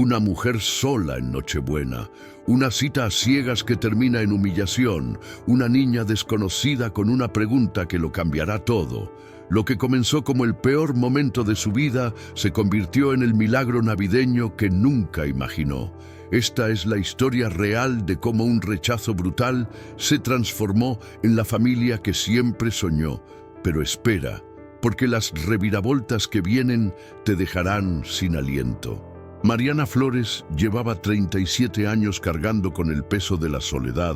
una mujer sola en Nochebuena, una cita a ciegas que termina en humillación, una niña desconocida con una pregunta que lo cambiará todo. Lo que comenzó como el peor momento de su vida se convirtió en el milagro navideño que nunca imaginó. Esta es la historia real de cómo un rechazo brutal se transformó en la familia que siempre soñó. Pero espera, porque las reviravoltas que vienen te dejarán sin aliento. Mariana Flores llevaba 37 años cargando con el peso de la soledad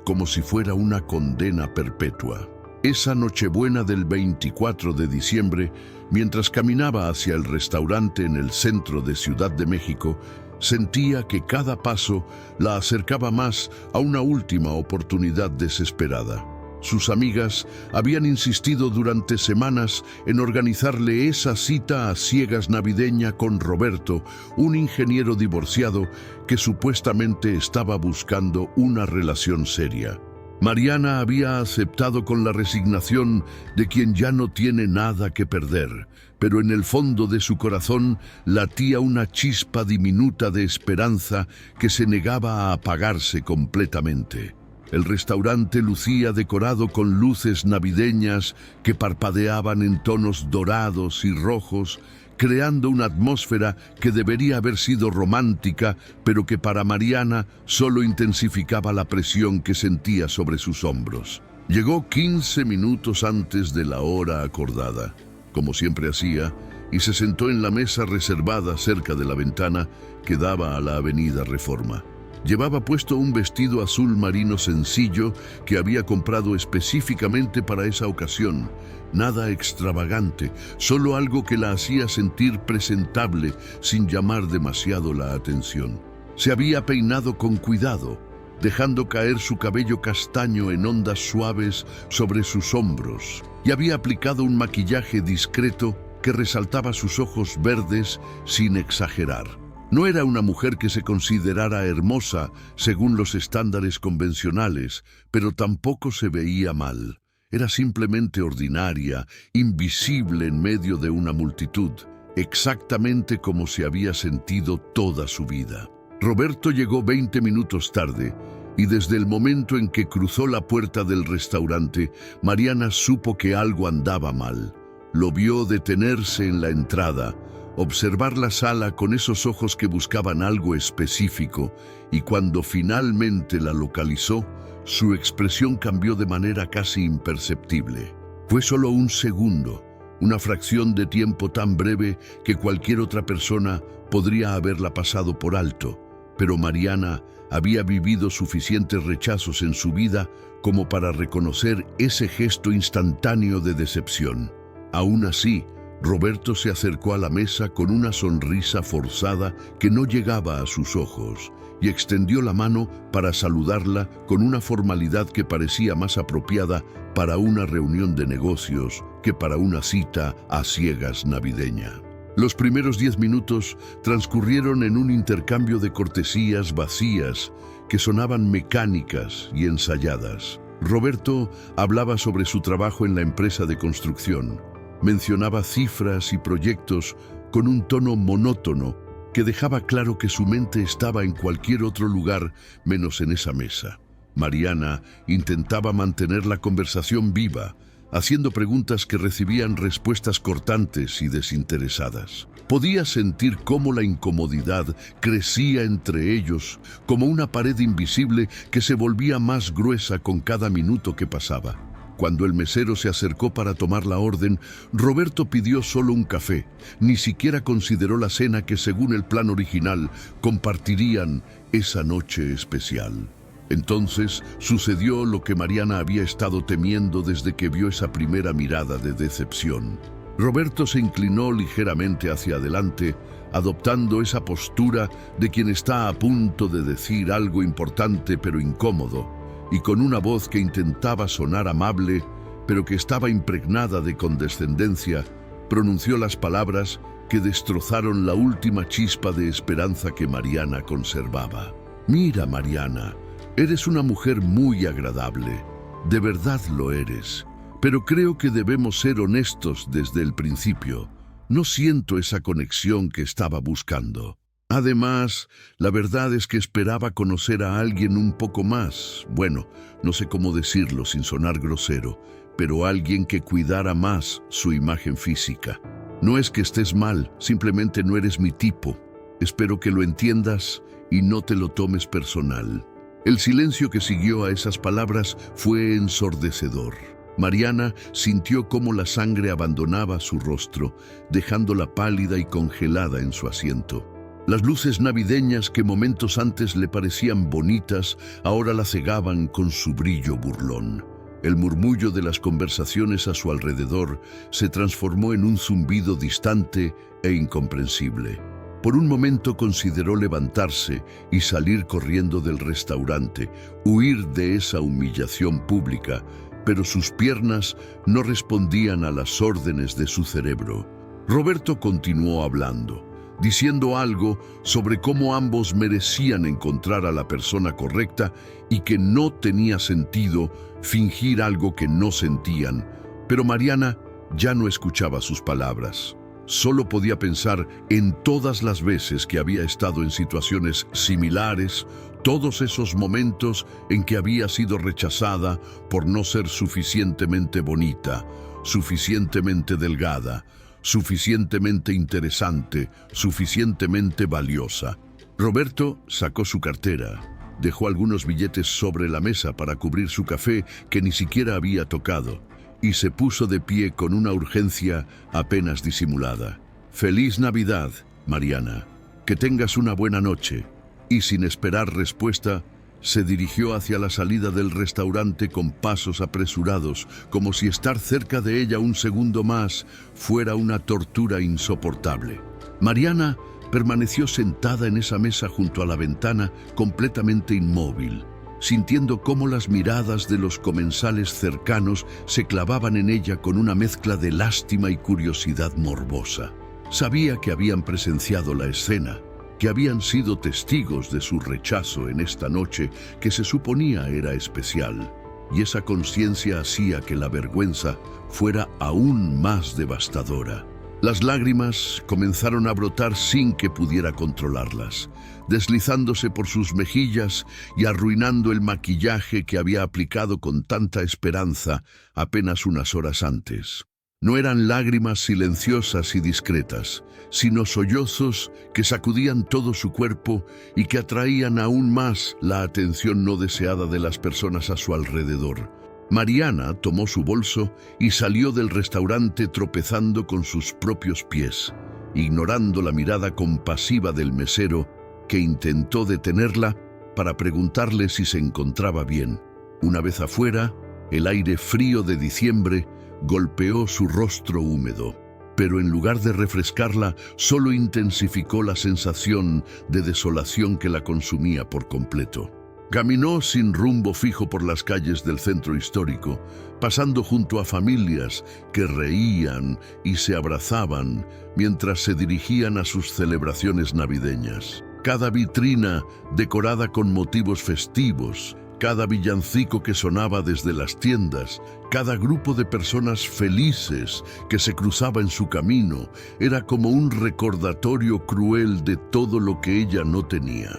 como si fuera una condena perpetua. Esa Nochebuena del 24 de diciembre, mientras caminaba hacia el restaurante en el centro de Ciudad de México, sentía que cada paso la acercaba más a una última oportunidad desesperada. Sus amigas habían insistido durante semanas en organizarle esa cita a ciegas navideña con Roberto, un ingeniero divorciado que supuestamente estaba buscando una relación seria. Mariana había aceptado con la resignación de quien ya no tiene nada que perder, pero en el fondo de su corazón latía una chispa diminuta de esperanza que se negaba a apagarse completamente. El restaurante lucía decorado con luces navideñas que parpadeaban en tonos dorados y rojos, creando una atmósfera que debería haber sido romántica, pero que para Mariana solo intensificaba la presión que sentía sobre sus hombros. Llegó 15 minutos antes de la hora acordada, como siempre hacía, y se sentó en la mesa reservada cerca de la ventana que daba a la avenida Reforma. Llevaba puesto un vestido azul marino sencillo que había comprado específicamente para esa ocasión. Nada extravagante, solo algo que la hacía sentir presentable sin llamar demasiado la atención. Se había peinado con cuidado, dejando caer su cabello castaño en ondas suaves sobre sus hombros, y había aplicado un maquillaje discreto que resaltaba sus ojos verdes sin exagerar. No era una mujer que se considerara hermosa según los estándares convencionales, pero tampoco se veía mal. Era simplemente ordinaria, invisible en medio de una multitud, exactamente como se había sentido toda su vida. Roberto llegó 20 minutos tarde, y desde el momento en que cruzó la puerta del restaurante, Mariana supo que algo andaba mal. Lo vio detenerse en la entrada, observar la sala con esos ojos que buscaban algo específico, y cuando finalmente la localizó, su expresión cambió de manera casi imperceptible. Fue solo un segundo, una fracción de tiempo tan breve que cualquier otra persona podría haberla pasado por alto, pero Mariana había vivido suficientes rechazos en su vida como para reconocer ese gesto instantáneo de decepción. Aún así, Roberto se acercó a la mesa con una sonrisa forzada que no llegaba a sus ojos y extendió la mano para saludarla con una formalidad que parecía más apropiada para una reunión de negocios que para una cita a ciegas navideña. Los primeros 10 minutos transcurrieron en un intercambio de cortesías vacías que sonaban mecánicas y ensayadas. Roberto hablaba sobre su trabajo en la empresa de construcción. Mencionaba cifras y proyectos con un tono monótono que dejaba claro que su mente estaba en cualquier otro lugar menos en esa mesa. Mariana intentaba mantener la conversación viva, haciendo preguntas que recibían respuestas cortantes y desinteresadas. Podía sentir cómo la incomodidad crecía entre ellos, como una pared invisible que se volvía más gruesa con cada minuto que pasaba. Cuando el mesero se acercó para tomar la orden, Roberto pidió solo un café. Ni siquiera consideró la cena que, según el plan original, compartirían esa noche especial. Entonces sucedió lo que Mariana había estado temiendo desde que vio esa primera mirada de decepción. Roberto se inclinó ligeramente hacia adelante, adoptando esa postura de quien está a punto de decir algo importante pero incómodo, y con una voz que intentaba sonar amable, pero que estaba impregnada de condescendencia, pronunció las palabras que destrozaron la última chispa de esperanza que Mariana conservaba. «Mira, Mariana, eres una mujer muy agradable, de verdad lo eres, pero creo que debemos ser honestos desde el principio. No siento esa conexión que estaba buscando». Además, la verdad es que esperaba conocer a alguien un poco más, bueno, no sé cómo decirlo sin sonar grosero, pero alguien que cuidara más su imagen física. No es que estés mal, simplemente no eres mi tipo. Espero que lo entiendas y no te lo tomes personal. El silencio que siguió a esas palabras fue ensordecedor. Mariana sintió cómo la sangre abandonaba su rostro, dejándola pálida y congelada en su asiento. Las luces navideñas que momentos antes le parecían bonitas, ahora la cegaban con su brillo burlón. El murmullo de las conversaciones a su alrededor se transformó en un zumbido distante e incomprensible. Por un momento consideró levantarse y salir corriendo del restaurante, huir de esa humillación pública, pero sus piernas no respondían a las órdenes de su cerebro. Roberto continuó hablando, diciendo algo sobre cómo ambos merecían encontrar a la persona correcta y que no tenía sentido fingir algo que no sentían, pero Mariana ya no escuchaba sus palabras. Solo podía pensar en todas las veces que había estado en situaciones similares, todos esos momentos en que había sido rechazada por no ser suficientemente bonita, suficientemente delgada, suficientemente interesante, suficientemente valiosa. Roberto sacó su cartera, dejó algunos billetes sobre la mesa para cubrir su café que ni siquiera había tocado, y se puso de pie con una urgencia apenas disimulada. «Feliz Navidad, Mariana. Que tengas una buena noche». Y sin esperar respuesta, se dirigió hacia la salida del restaurante con pasos apresurados, como si estar cerca de ella un segundo más fuera una tortura insoportable. Mariana permaneció sentada en esa mesa junto a la ventana, completamente inmóvil, sintiendo cómo las miradas de los comensales cercanos se clavaban en ella con una mezcla de lástima y curiosidad morbosa. Sabía que habían presenciado la escena, que habían sido testigos de su rechazo en esta noche que se suponía era especial, y esa conciencia hacía que la vergüenza fuera aún más devastadora. Las lágrimas comenzaron a brotar sin que pudiera controlarlas, deslizándose por sus mejillas y arruinando el maquillaje que había aplicado con tanta esperanza apenas unas horas antes. No eran lágrimas silenciosas y discretas, sino sollozos que sacudían todo su cuerpo y que atraían aún más la atención no deseada de las personas a su alrededor. Mariana tomó su bolso y salió del restaurante tropezando con sus propios pies, ignorando la mirada compasiva del mesero que intentó detenerla para preguntarle si se encontraba bien. Una vez afuera, el aire frío de diciembre golpeó su rostro húmedo, pero en lugar de refrescarla, solo intensificó la sensación de desolación que la consumía por completo. Caminó sin rumbo fijo por las calles del centro histórico, pasando junto a familias que reían y se abrazaban mientras se dirigían a sus celebraciones navideñas. Cada vitrina decorada con motivos festivos, cada villancico que sonaba desde las tiendas, cada grupo de personas felices que se cruzaba en su camino, era como un recordatorio cruel de todo lo que ella no tenía.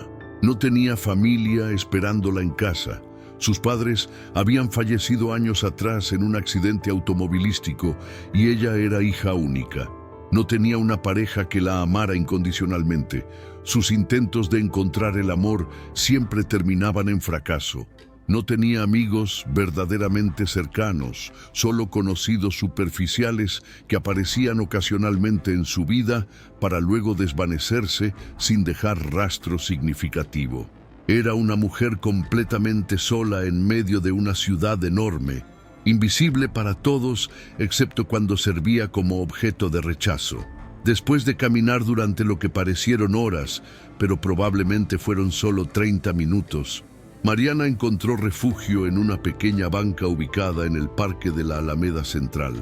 No tenía familia esperándola en casa. Sus padres habían fallecido años atrás en un accidente automovilístico y ella era hija única. No tenía una pareja que la amara incondicionalmente. Sus intentos de encontrar el amor siempre terminaban en fracaso. No tenía amigos verdaderamente cercanos, solo conocidos superficiales que aparecían ocasionalmente en su vida para luego desvanecerse sin dejar rastro significativo. Era una mujer completamente sola en medio de una ciudad enorme, invisible para todos excepto cuando servía como objeto de rechazo. Después de caminar durante lo que parecieron horas, pero probablemente fueron solo 30 minutos, Mariana encontró refugio en una pequeña banca ubicada en el parque de la Alameda Central.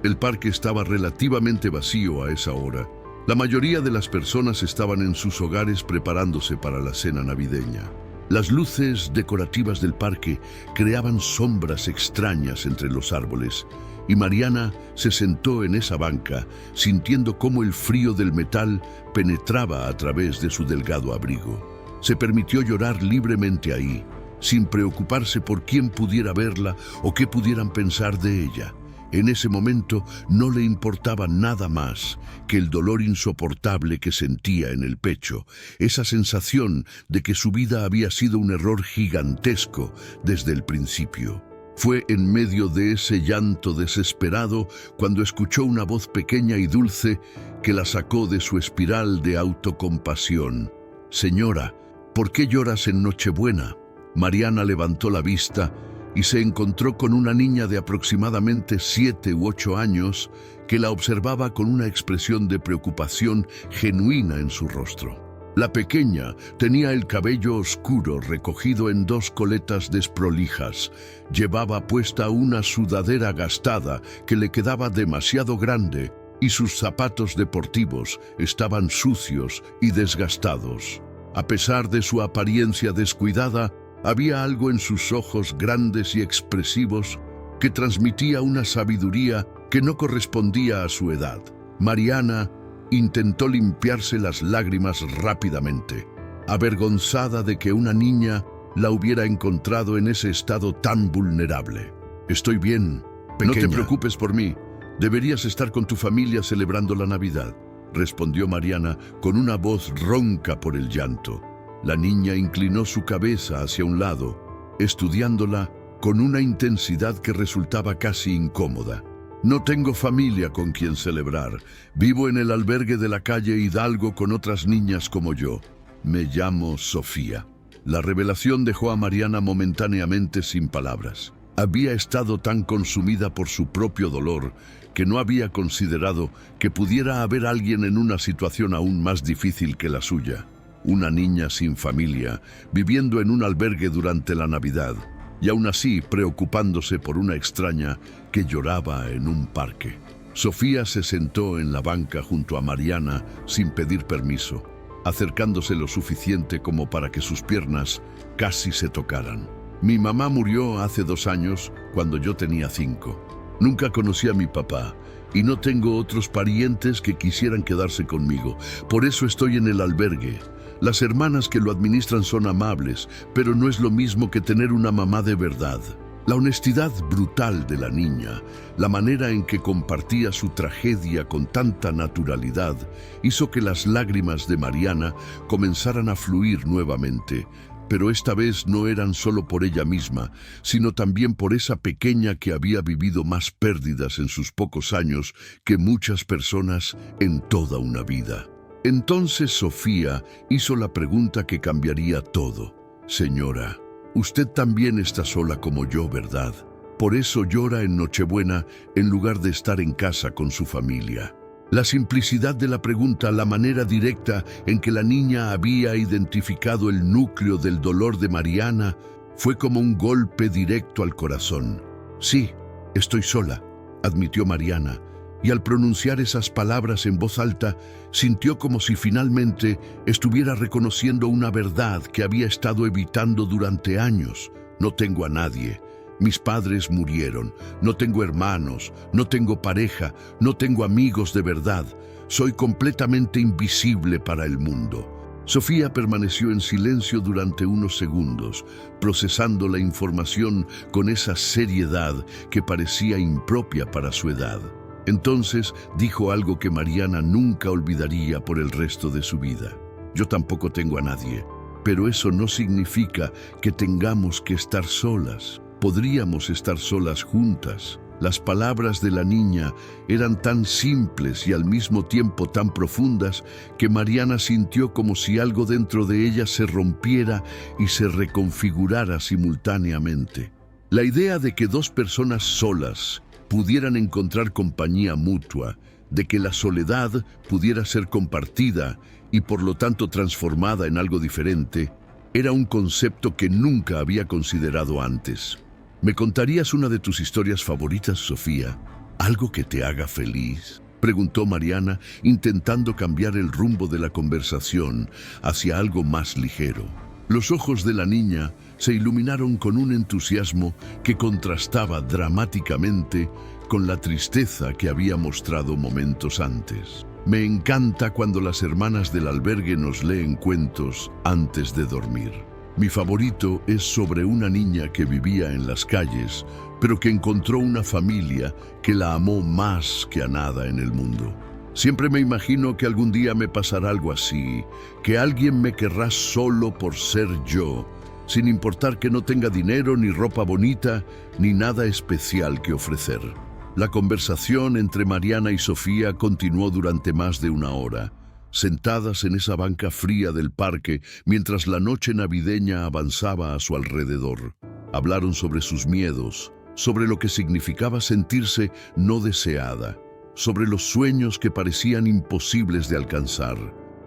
El parque estaba relativamente vacío a esa hora. La mayoría de las personas estaban en sus hogares preparándose para la cena navideña. Las luces decorativas del parque creaban sombras extrañas entre los árboles, y Mariana se sentó en esa banca, sintiendo cómo el frío del metal penetraba a través de su delgado abrigo. Se permitió llorar libremente ahí, sin preocuparse por quién pudiera verla o qué pudieran pensar de ella. En ese momento no le importaba nada más que el dolor insoportable que sentía en el pecho, esa sensación de que su vida había sido un error gigantesco desde el principio. Fue en medio de ese llanto desesperado cuando escuchó una voz pequeña y dulce que la sacó de su espiral de autocompasión. «Señora, ¿por qué lloras en Nochebuena?». Mariana levantó la vista y se encontró con una niña de aproximadamente 7 u 8 años que la observaba con una expresión de preocupación genuina en su rostro. La pequeña tenía el cabello oscuro recogido en 2 coletas desprolijas. Llevaba puesta una sudadera gastada que le quedaba demasiado grande y sus zapatos deportivos estaban sucios y desgastados. A pesar de su apariencia descuidada, había algo en sus ojos grandes y expresivos que transmitía una sabiduría que no correspondía a su edad. Mariana intentó limpiarse las lágrimas rápidamente, avergonzada de que una niña la hubiera encontrado en ese estado tan vulnerable. «Estoy bien, pequeña. No te preocupes por mí. Deberías estar con tu familia celebrando la Navidad», respondió Mariana con una voz ronca por el llanto. La niña inclinó su cabeza hacia un lado, estudiándola con una intensidad que resultaba casi incómoda. «No tengo familia con quien celebrar. Vivo en el albergue de la calle Hidalgo con otras niñas como yo. Me llamo Sofía». La revelación dejó a Mariana momentáneamente sin palabras. Había estado tan consumida por su propio dolor que no había considerado que pudiera haber alguien en una situación aún más difícil que la suya. Una niña sin familia, viviendo en un albergue durante la Navidad, y aún así preocupándose por una extraña que lloraba en un parque. Sofía se sentó en la banca junto a Mariana sin pedir permiso, acercándose lo suficiente como para que sus piernas casi se tocaran. «Mi mamá murió hace 2 años cuando yo tenía 5. Nunca conocí a mi papá y no tengo otros parientes que quisieran quedarse conmigo. Por eso estoy en el albergue. Las hermanas que lo administran son amables, pero no es lo mismo que tener una mamá de verdad». La honestidad brutal de la niña, la manera en que compartía su tragedia con tanta naturalidad, hizo que las lágrimas de Mariana comenzaran a fluir nuevamente. Pero esta vez no eran solo por ella misma, sino también por esa pequeña que había vivido más pérdidas en sus pocos años que muchas personas en toda una vida. Entonces Sofía hizo la pregunta que cambiaría todo. «Señora, usted también está sola como yo, ¿verdad? Por eso llora en Nochebuena en lugar de estar en casa con su familia». La simplicidad de la pregunta, la manera directa en que la niña había identificado el núcleo del dolor de Mariana, fue como un golpe directo al corazón. «Sí, estoy sola», admitió Mariana, y al pronunciar esas palabras en voz alta, sintió como si finalmente estuviera reconociendo una verdad que había estado evitando durante años. «No tengo a nadie. Mis padres murieron. No tengo hermanos. No tengo pareja. No tengo amigos de verdad. Soy completamente invisible para el mundo». Sofía permaneció en silencio durante unos segundos, procesando la información con esa seriedad que parecía impropia para su edad. Entonces dijo algo que Mariana nunca olvidaría por el resto de su vida. «Yo tampoco tengo a nadie, pero eso no significa que tengamos que estar solas. Podríamos estar solas juntas». Las palabras de la niña eran tan simples y al mismo tiempo tan profundas que Mariana sintió como si algo dentro de ella se rompiera y se reconfigurara simultáneamente. La idea de que 2 personas solas pudieran encontrar compañía mutua, de que la soledad pudiera ser compartida y por lo tanto transformada en algo diferente, era un concepto que nunca había considerado antes. «¿Me contarías una de tus historias favoritas, Sofía? ¿Algo que te haga feliz?», preguntó Mariana, intentando cambiar el rumbo de la conversación hacia algo más ligero. Los ojos de la niña se iluminaron con un entusiasmo que contrastaba dramáticamente con la tristeza que había mostrado momentos antes. Me encanta cuando las hermanas del albergue nos leen cuentos antes de dormir. Mi favorito es sobre una niña que vivía en las calles, pero que encontró una familia que la amó más que a nada en el mundo. Siempre me imagino que algún día me pasará algo así, que alguien me querrá solo por ser yo, sin importar que no tenga dinero, ni ropa bonita, ni nada especial que ofrecer. La conversación entre Mariana y Sofía continuó durante más de una hora, sentadas en esa banca fría del parque mientras la noche navideña avanzaba a su alrededor. Hablaron sobre sus miedos, sobre lo que significaba sentirse no deseada, sobre los sueños que parecían imposibles de alcanzar.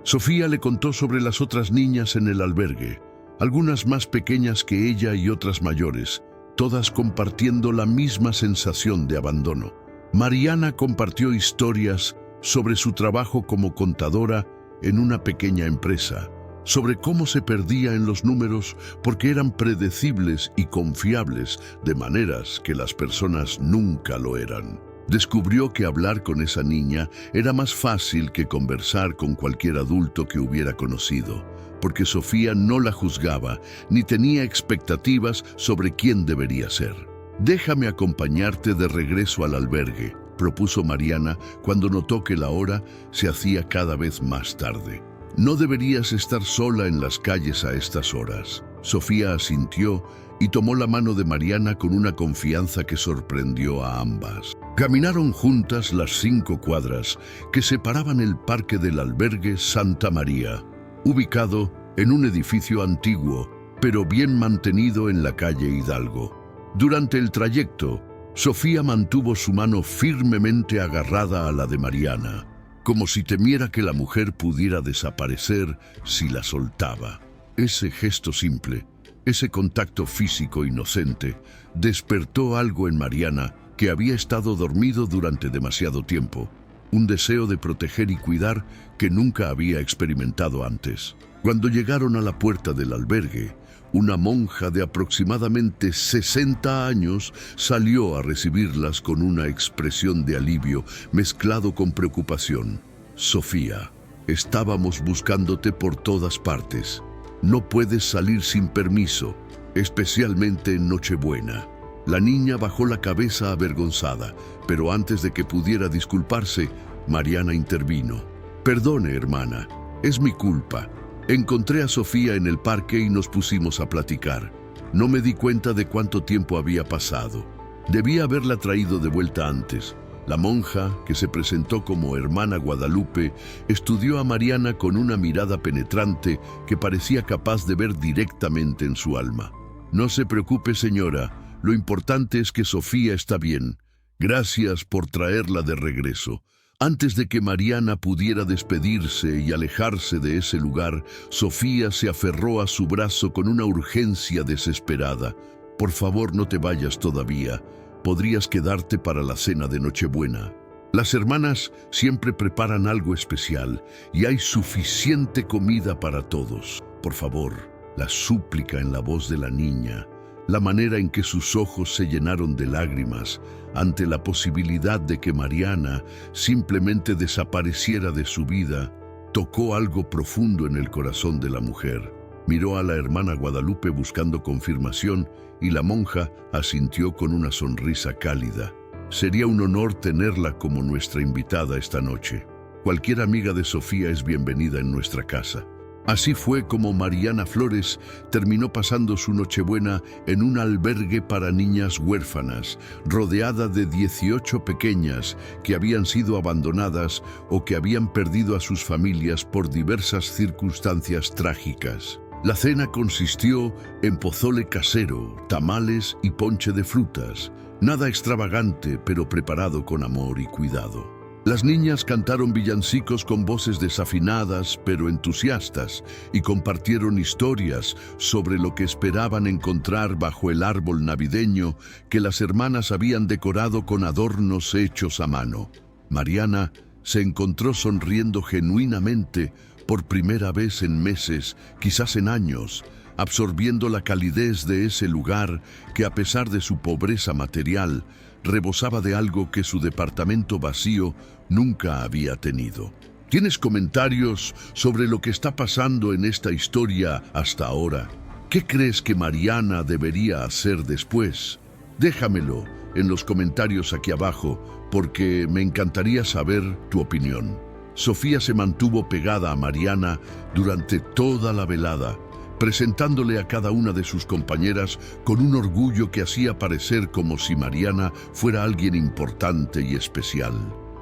Sofía le contó sobre las otras niñas en el albergue, algunas más pequeñas que ella y otras mayores, todas compartiendo la misma sensación de abandono. Mariana compartió historias sobre su trabajo como contadora en una pequeña empresa, sobre cómo se perdía en los números porque eran predecibles y confiables de maneras que las personas nunca lo eran. Descubrió que hablar con esa niña era más fácil que conversar con cualquier adulto que hubiera conocido, porque Sofía no la juzgaba ni tenía expectativas sobre quién debería ser. «Déjame acompañarte de regreso al albergue», propuso Mariana cuando notó que la hora se hacía cada vez más tarde. «No deberías estar sola en las calles a estas horas». Sofía asintió y tomó la mano de Mariana con una confianza que sorprendió a ambas. Caminaron juntas las 5 cuadras que separaban el parque del albergue Santa María, ubicado en un edificio antiguo, pero bien mantenido en la calle Hidalgo. Durante el trayecto, Sofía mantuvo su mano firmemente agarrada a la de Mariana, como si temiera que la mujer pudiera desaparecer si la soltaba. Ese gesto simple, ese contacto físico inocente, despertó algo en Mariana que había estado dormido durante demasiado tiempo, un deseo de proteger y cuidar que nunca había experimentado antes. Cuando llegaron a la puerta del albergue, una monja de aproximadamente 60 años salió a recibirlas con una expresión de alivio mezclado con preocupación. «Sofía, estábamos buscándote por todas partes. No puedes salir sin permiso, especialmente en Nochebuena». La niña bajó la cabeza avergonzada, pero antes de que pudiera disculparse, Mariana intervino. «Perdone, hermana, es mi culpa. Encontré a Sofía en el parque y nos pusimos a platicar. No me di cuenta de cuánto tiempo había pasado. Debí haberla traído de vuelta antes». La monja, que se presentó como hermana Guadalupe, estudió a Mariana con una mirada penetrante que parecía capaz de ver directamente en su alma. «No se preocupe, señora. Lo importante es que Sofía está bien. Gracias por traerla de regreso». Antes de que Mariana pudiera despedirse y alejarse de ese lugar, Sofía se aferró a su brazo con una urgencia desesperada. «Por favor, no te vayas todavía. Podrías quedarte para la cena de Nochebuena. Las hermanas siempre preparan algo especial y hay suficiente comida para todos. Por favor». La súplica en la voz de la niña, la manera en que sus ojos se llenaron de lágrimas ante la posibilidad de que Mariana simplemente desapareciera de su vida, tocó algo profundo en el corazón de la mujer. Miró a la hermana Guadalupe buscando confirmación y la monja asintió con una sonrisa cálida. «Sería un honor tenerla como nuestra invitada esta noche. Cualquier amiga de Sofía es bienvenida en nuestra casa». Así fue como Mariana Flores terminó pasando su Nochebuena en un albergue para niñas huérfanas, rodeada de 18 pequeñas que habían sido abandonadas o que habían perdido a sus familias por diversas circunstancias trágicas. La cena consistió en pozole casero, tamales y ponche de frutas. Nada extravagante, pero preparado con amor y cuidado. Las niñas cantaron villancicos con voces desafinadas pero entusiastas y compartieron historias sobre lo que esperaban encontrar bajo el árbol navideño que las hermanas habían decorado con adornos hechos a mano. Mariana se encontró sonriendo genuinamente por primera vez en meses, quizás en años, absorbiendo la calidez de ese lugar que, a pesar de su pobreza material, rebosaba de algo que su departamento vacío nunca había tenido. ¿Tienes comentarios sobre lo que está pasando en esta historia hasta ahora? ¿Qué crees que Mariana debería hacer después? Déjamelo en los comentarios aquí abajo, porque me encantaría saber tu opinión. Sofía se mantuvo pegada a Mariana durante toda la velada, presentándole a cada una de sus compañeras con un orgullo que hacía parecer como si Mariana fuera alguien importante y especial.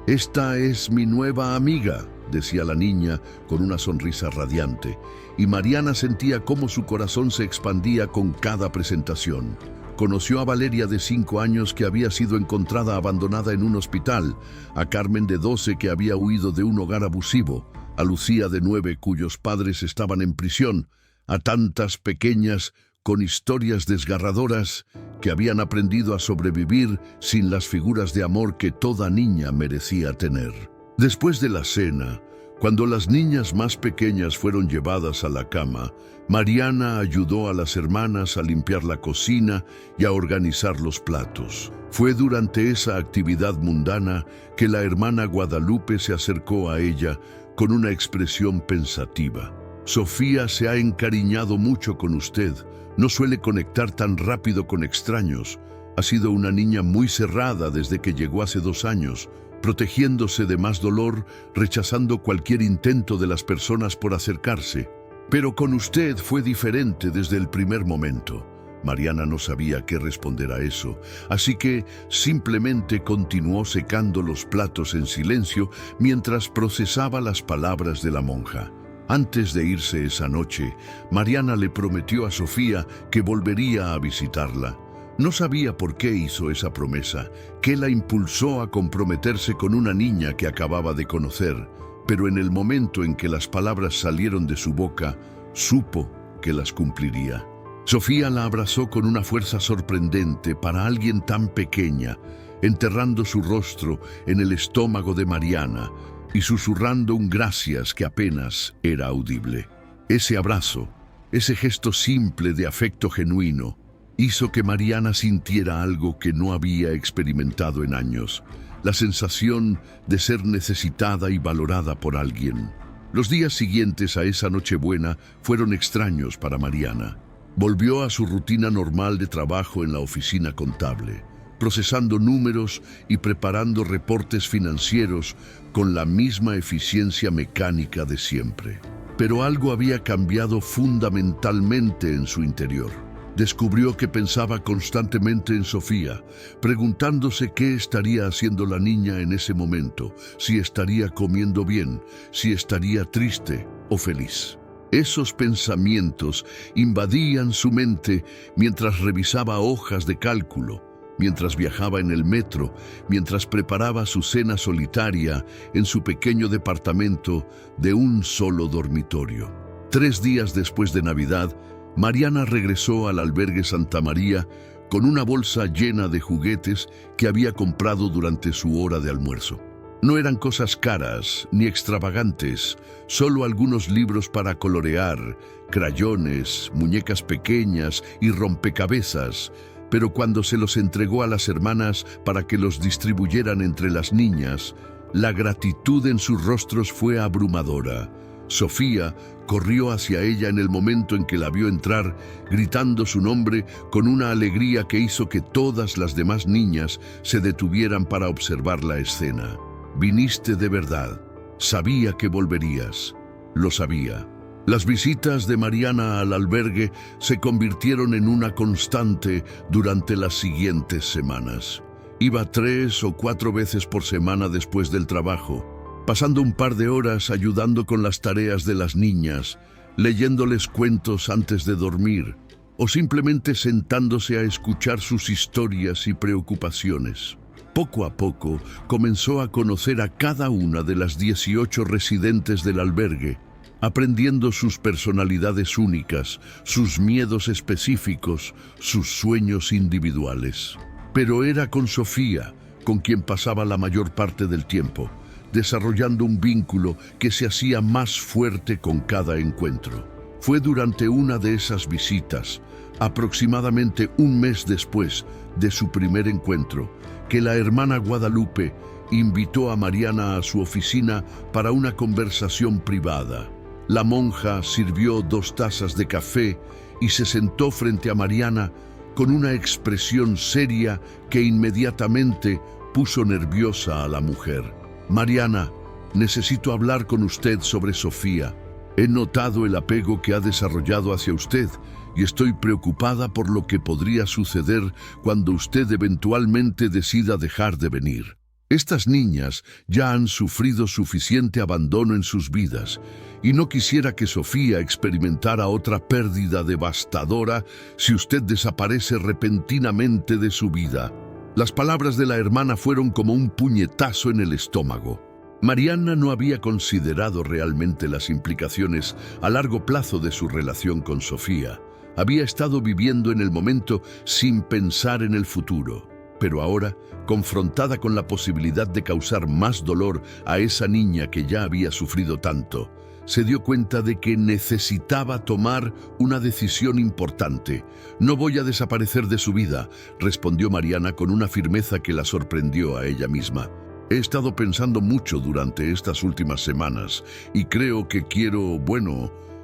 «Esta es mi nueva amiga», decía la niña con una sonrisa radiante, y Mariana sentía cómo su corazón se expandía con cada presentación. Conoció a Valeria, de 5 años, que había sido encontrada abandonada en un hospital, a Carmen, de 12, que había huido de un hogar abusivo, a Lucía, de 9, cuyos padres estaban en prisión, a tantas pequeñas con historias desgarradoras que habían aprendido a sobrevivir sin las figuras de amor que toda niña merecía tener. Después de la cena, cuando las niñas más pequeñas fueron llevadas a la cama, Mariana ayudó a las hermanas a limpiar la cocina y a organizar los platos. Fue durante esa actividad mundana que la hermana Guadalupe se acercó a ella con una expresión pensativa. «Sofía se ha encariñado mucho con usted. No suele conectar tan rápido con extraños. Ha sido una niña muy cerrada desde que llegó hace 2 años, protegiéndose de más dolor, rechazando cualquier intento de las personas por acercarse. Pero con usted fue diferente desde el primer momento». Mariana no sabía qué responder a eso, así que simplemente continuó secando los platos en silencio mientras procesaba las palabras de la monja. Antes de irse esa noche, Mariana le prometió a Sofía que volvería a visitarla. No sabía por qué hizo esa promesa, qué la impulsó a comprometerse con una niña que acababa de conocer, pero en el momento en que las palabras salieron de su boca, supo que las cumpliría. Sofía la abrazó con una fuerza sorprendente para alguien tan pequeña, enterrando su rostro en el estómago de Mariana y susurrando un gracias que apenas era audible. Ese abrazo, ese gesto simple de afecto genuino, hizo que Mariana sintiera algo que no había experimentado en años, la sensación de ser necesitada y valorada por alguien. Los días siguientes a esa Nochebuena fueron extraños para Mariana. Volvió a su rutina normal de trabajo en la oficina contable, procesando números y preparando reportes financieros con la misma eficiencia mecánica de siempre. Pero algo había cambiado fundamentalmente en su interior. Descubrió que pensaba constantemente en Sofía, preguntándose qué estaría haciendo la niña en ese momento, si estaría comiendo bien, si estaría triste o feliz. Esos pensamientos invadían su mente mientras revisaba hojas de cálculo, mientras viajaba en el metro, mientras preparaba su cena solitaria en su pequeño departamento de un solo dormitorio. 3 días después de Navidad, Mariana regresó al albergue Santa María con una bolsa llena de juguetes que había comprado durante su hora de almuerzo. No eran cosas caras ni extravagantes, solo algunos libros para colorear, crayones, muñecas pequeñas y rompecabezas, pero cuando se los entregó a las hermanas para que los distribuyeran entre las niñas, la gratitud en sus rostros fue abrumadora. Sofía corrió hacia ella en el momento en que la vio entrar, gritando su nombre con una alegría que hizo que todas las demás niñas se detuvieran para observar la escena. «Viniste de verdad. Sabía que volverías». Lo sabía. Las visitas de Mariana al albergue se convirtieron en una constante durante las siguientes semanas. Iba 3 o 4 veces por semana después del trabajo, pasando un par de horas ayudando con las tareas de las niñas, leyéndoles cuentos antes de dormir, o simplemente sentándose a escuchar sus historias y preocupaciones. Poco a poco comenzó a conocer a cada una de las 18 residentes del albergue, aprendiendo sus personalidades únicas, sus miedos específicos, sus sueños individuales. Pero era con Sofía con quien pasaba la mayor parte del tiempo, desarrollando un vínculo que se hacía más fuerte con cada encuentro. Fue durante una de esas visitas, aproximadamente un mes después de su primer encuentro, que la hermana Guadalupe invitó a Mariana a su oficina para una conversación privada. La monja sirvió 2 tazas de café y se sentó frente a Mariana con una expresión seria que inmediatamente puso nerviosa a la mujer. «Mariana, necesito hablar con usted sobre Sofía. He notado el apego que ha desarrollado hacia usted y estoy preocupada por lo que podría suceder cuando usted eventualmente decida dejar de venir. Estas niñas ya han sufrido suficiente abandono en sus vidas y no quisiera que Sofía experimentara otra pérdida devastadora si usted desaparece repentinamente de su vida». Las palabras de la hermana fueron como un puñetazo en el estómago. Mariana no había considerado realmente las implicaciones a largo plazo de su relación con Sofía. Había estado viviendo en el momento sin pensar en el futuro. Pero ahora, confrontada con la posibilidad de causar más dolor a esa niña que ya había sufrido tanto, se dio cuenta de que necesitaba tomar una decisión importante. «No voy a desaparecer de su vida», respondió Mariana con una firmeza que la sorprendió a ella misma. «He estado pensando mucho durante estas últimas semanas y creo que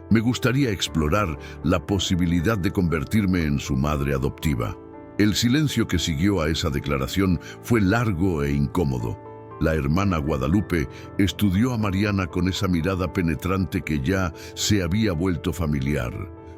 me gustaría explorar la posibilidad de convertirme en su madre adoptiva». El silencio que siguió a esa declaración fue largo e incómodo. La hermana Guadalupe estudió a Mariana con esa mirada penetrante que ya se había vuelto familiar,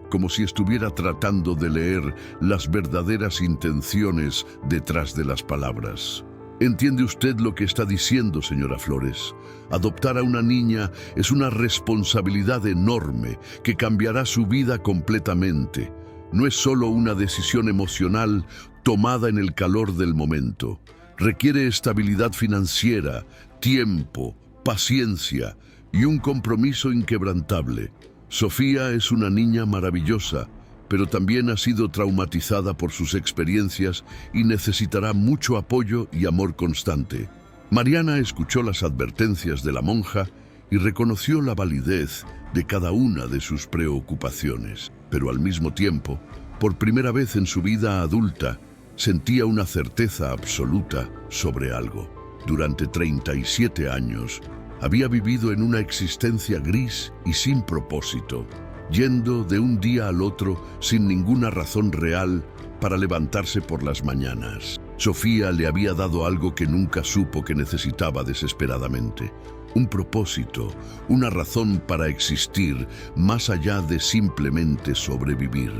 como si estuviera tratando de leer las verdaderas intenciones detrás de las palabras. ¿Entiende usted lo que está diciendo, señora Flores? Adoptar a una niña es una responsabilidad enorme que cambiará su vida completamente. No es solo una decisión emocional tomada en el calor del momento. Requiere estabilidad financiera, tiempo, paciencia y un compromiso inquebrantable. Sofía es una niña maravillosa, pero también ha sido traumatizada por sus experiencias y necesitará mucho apoyo y amor constante. Mariana escuchó las advertencias de la monja y reconoció la validez de cada una de sus preocupaciones, pero al mismo tiempo, por primera vez en su vida adulta, sentía una certeza absoluta sobre algo. Durante 37 años, había vivido en una existencia gris y sin propósito, yendo de un día al otro sin ninguna razón real para levantarse por las mañanas. Sofía le había dado algo que nunca supo que necesitaba desesperadamente: un propósito, una razón para existir más allá de simplemente sobrevivir.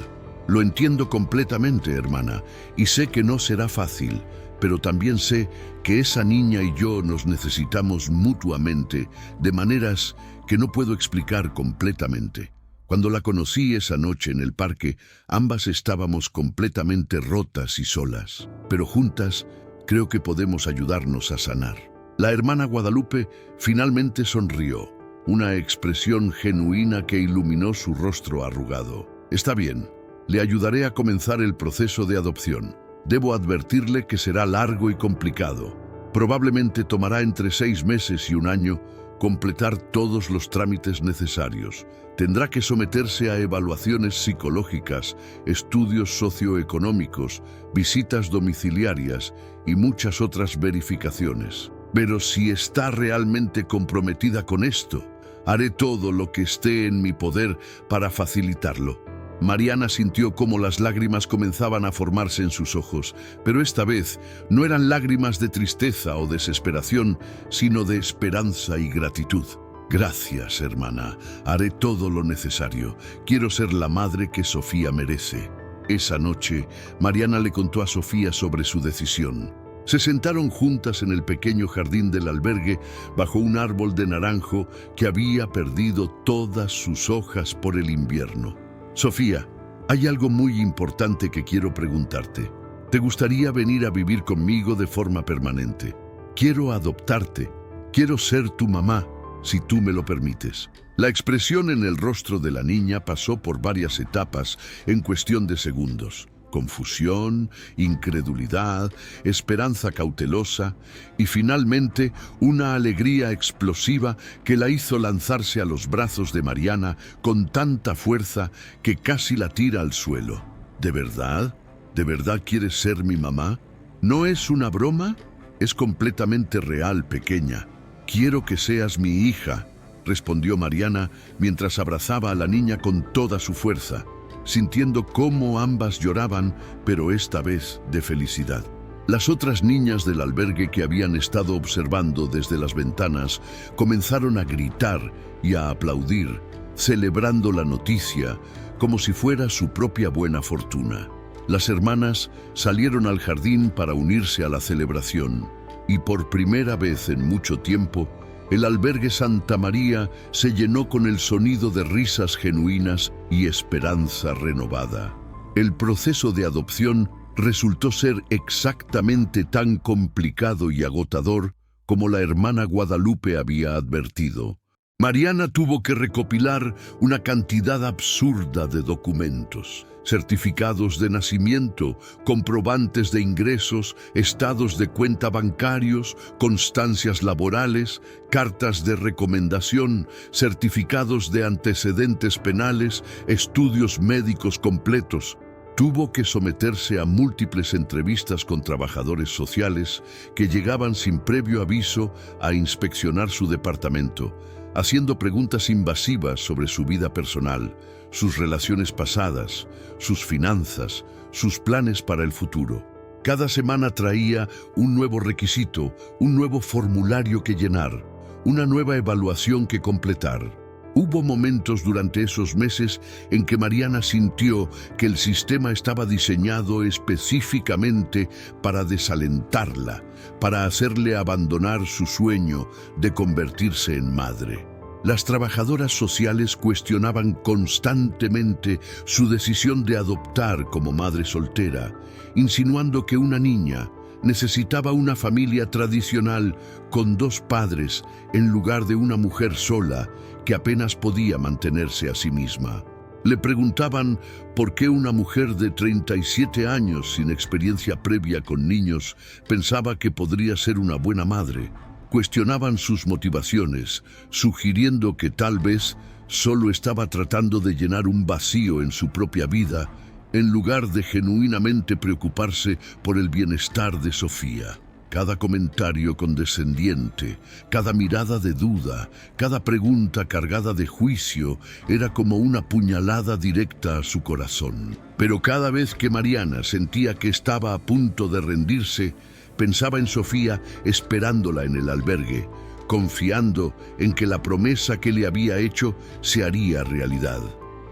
Lo entiendo completamente, hermana, y sé que no será fácil, pero también sé que esa niña y yo nos necesitamos mutuamente de maneras que no puedo explicar completamente. Cuando la conocí esa noche en el parque, ambas estábamos completamente rotas y solas, pero juntas creo que podemos ayudarnos a sanar. La hermana Guadalupe finalmente sonrió, una expresión genuina que iluminó su rostro arrugado. «Está bien. Le ayudaré a comenzar el proceso de adopción. Debo advertirle que será largo y complicado. Probablemente tomará entre 6 meses y 1 año completar todos los trámites necesarios. Tendrá que someterse a evaluaciones psicológicas, estudios socioeconómicos, visitas domiciliarias y muchas otras verificaciones. Pero si está realmente comprometida con esto, haré todo lo que esté en mi poder para facilitarlo». Mariana sintió cómo las lágrimas comenzaban a formarse en sus ojos, pero esta vez no eran lágrimas de tristeza o desesperación, sino de esperanza y gratitud. «Gracias, hermana. Haré todo lo necesario. Quiero ser la madre que Sofía merece». Esa noche, Mariana le contó a Sofía sobre su decisión. Se sentaron juntas en el pequeño jardín del albergue bajo un árbol de naranjo que había perdido todas sus hojas por el invierno. «Sofía, hay algo muy importante que quiero preguntarte. ¿Te gustaría venir a vivir conmigo de forma permanente? Quiero adoptarte. Quiero ser tu mamá, si tú me lo permites». La expresión en el rostro de la niña pasó por varias etapas en cuestión de segundos. confusión, incredulidad, esperanza cautelosa y finalmente una alegría explosiva que la hizo lanzarse a los brazos de Mariana con tanta fuerza que casi la tira al suelo. ¿De verdad? ¿De verdad quieres ser mi mamá? ¿No es una broma? Es completamente real, pequeña. Quiero que seas mi hija, respondió Mariana mientras abrazaba a la niña con toda su fuerza, sintiendo cómo ambas lloraban, pero esta vez de felicidad. Las otras niñas del albergue que habían estado observando desde las ventanas comenzaron a gritar y a aplaudir, celebrando la noticia como si fuera su propia buena fortuna. Las hermanas salieron al jardín para unirse a la celebración y por primera vez en mucho tiempo, el albergue Santa María se llenó con el sonido de risas genuinas y esperanza renovada. El proceso de adopción resultó ser exactamente tan complicado y agotador como la hermana Guadalupe había advertido. Mariana tuvo que recopilar una cantidad absurda de documentos, certificados de nacimiento, comprobantes de ingresos, estados de cuenta bancarios, constancias laborales, cartas de recomendación, certificados de antecedentes penales, estudios médicos completos. Tuvo que someterse a múltiples entrevistas con trabajadores sociales que llegaban sin previo aviso a inspeccionar su departamento, haciendo preguntas invasivas sobre su vida personal, sus relaciones pasadas, sus finanzas, sus planes para el futuro. Cada semana traía un nuevo requisito, un nuevo formulario que llenar, una nueva evaluación que completar. Hubo momentos durante esos meses en que Mariana sintió que el sistema estaba diseñado específicamente para desalentarla, para hacerle abandonar su sueño de convertirse en madre. Las trabajadoras sociales cuestionaban constantemente su decisión de adoptar como madre soltera, insinuando que una niña necesitaba una familia tradicional con 2 padres en lugar de una mujer sola que apenas podía mantenerse a sí misma. Le preguntaban por qué una mujer de 37 años sin experiencia previa con niños pensaba que podría ser una buena madre. Cuestionaban sus motivaciones, sugiriendo que tal vez solo estaba tratando de llenar un vacío en su propia vida, en lugar de genuinamente preocuparse por el bienestar de Sofía. Cada comentario condescendiente, cada mirada de duda, cada pregunta cargada de juicio era como una puñalada directa a su corazón. Pero cada vez que Mariana sentía que estaba a punto de rendirse, pensaba en Sofía esperándola en el albergue, confiando en que la promesa que le había hecho se haría realidad.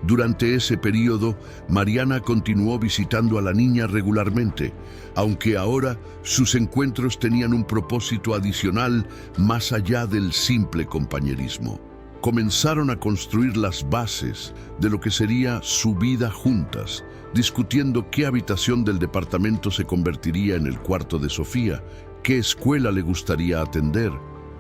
Durante ese periodo, Mariana continuó visitando a la niña regularmente, aunque ahora sus encuentros tenían un propósito adicional más allá del simple compañerismo. Comenzaron a construir las bases de lo que sería su vida juntas, discutiendo qué habitación del departamento se convertiría en el cuarto de Sofía, qué escuela le gustaría atender,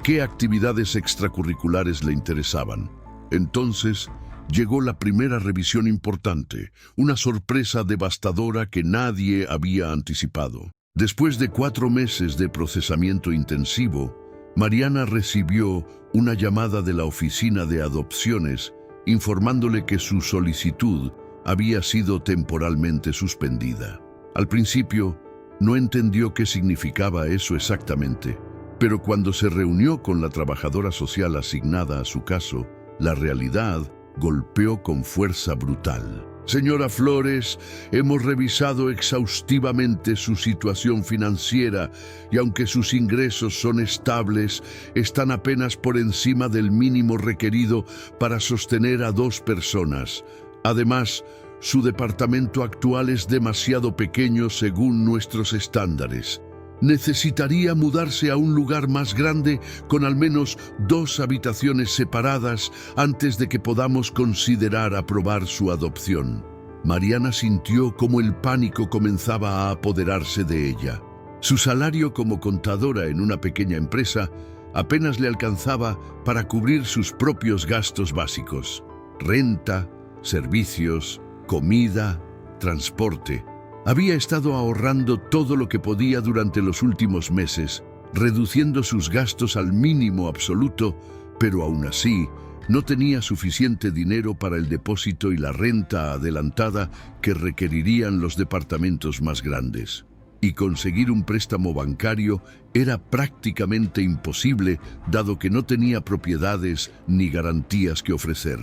qué actividades extracurriculares le interesaban. Entonces, llegó la primera revisión importante, una sorpresa devastadora que nadie había anticipado. Después de 4 meses de procesamiento intensivo, Mariana recibió una llamada de la oficina de adopciones informándole que su solicitud había sido temporalmente suspendida. Al principio, no entendió qué significaba eso exactamente, pero cuando se reunió con la trabajadora social asignada a su caso, la realidad golpeó con fuerza brutal. Señora Flores, hemos revisado exhaustivamente su situación financiera y aunque sus ingresos son estables, están apenas por encima del mínimo requerido para sostener a 2 personas. Además, su departamento actual es demasiado pequeño según nuestros estándares. Necesitaría mudarse a un lugar más grande con al menos 2 habitaciones separadas antes de que podamos considerar aprobar su adopción. Mariana sintió cómo el pánico comenzaba a apoderarse de ella. Su salario como contadora en una pequeña empresa apenas le alcanzaba para cubrir sus propios gastos básicos: renta, servicios, comida, transporte. Había estado ahorrando todo lo que podía durante los últimos meses, reduciendo sus gastos al mínimo absoluto, pero aún así no tenía suficiente dinero para el depósito y la renta adelantada que requerirían los departamentos más grandes. Y conseguir un préstamo bancario era prácticamente imposible, dado que no tenía propiedades ni garantías que ofrecer.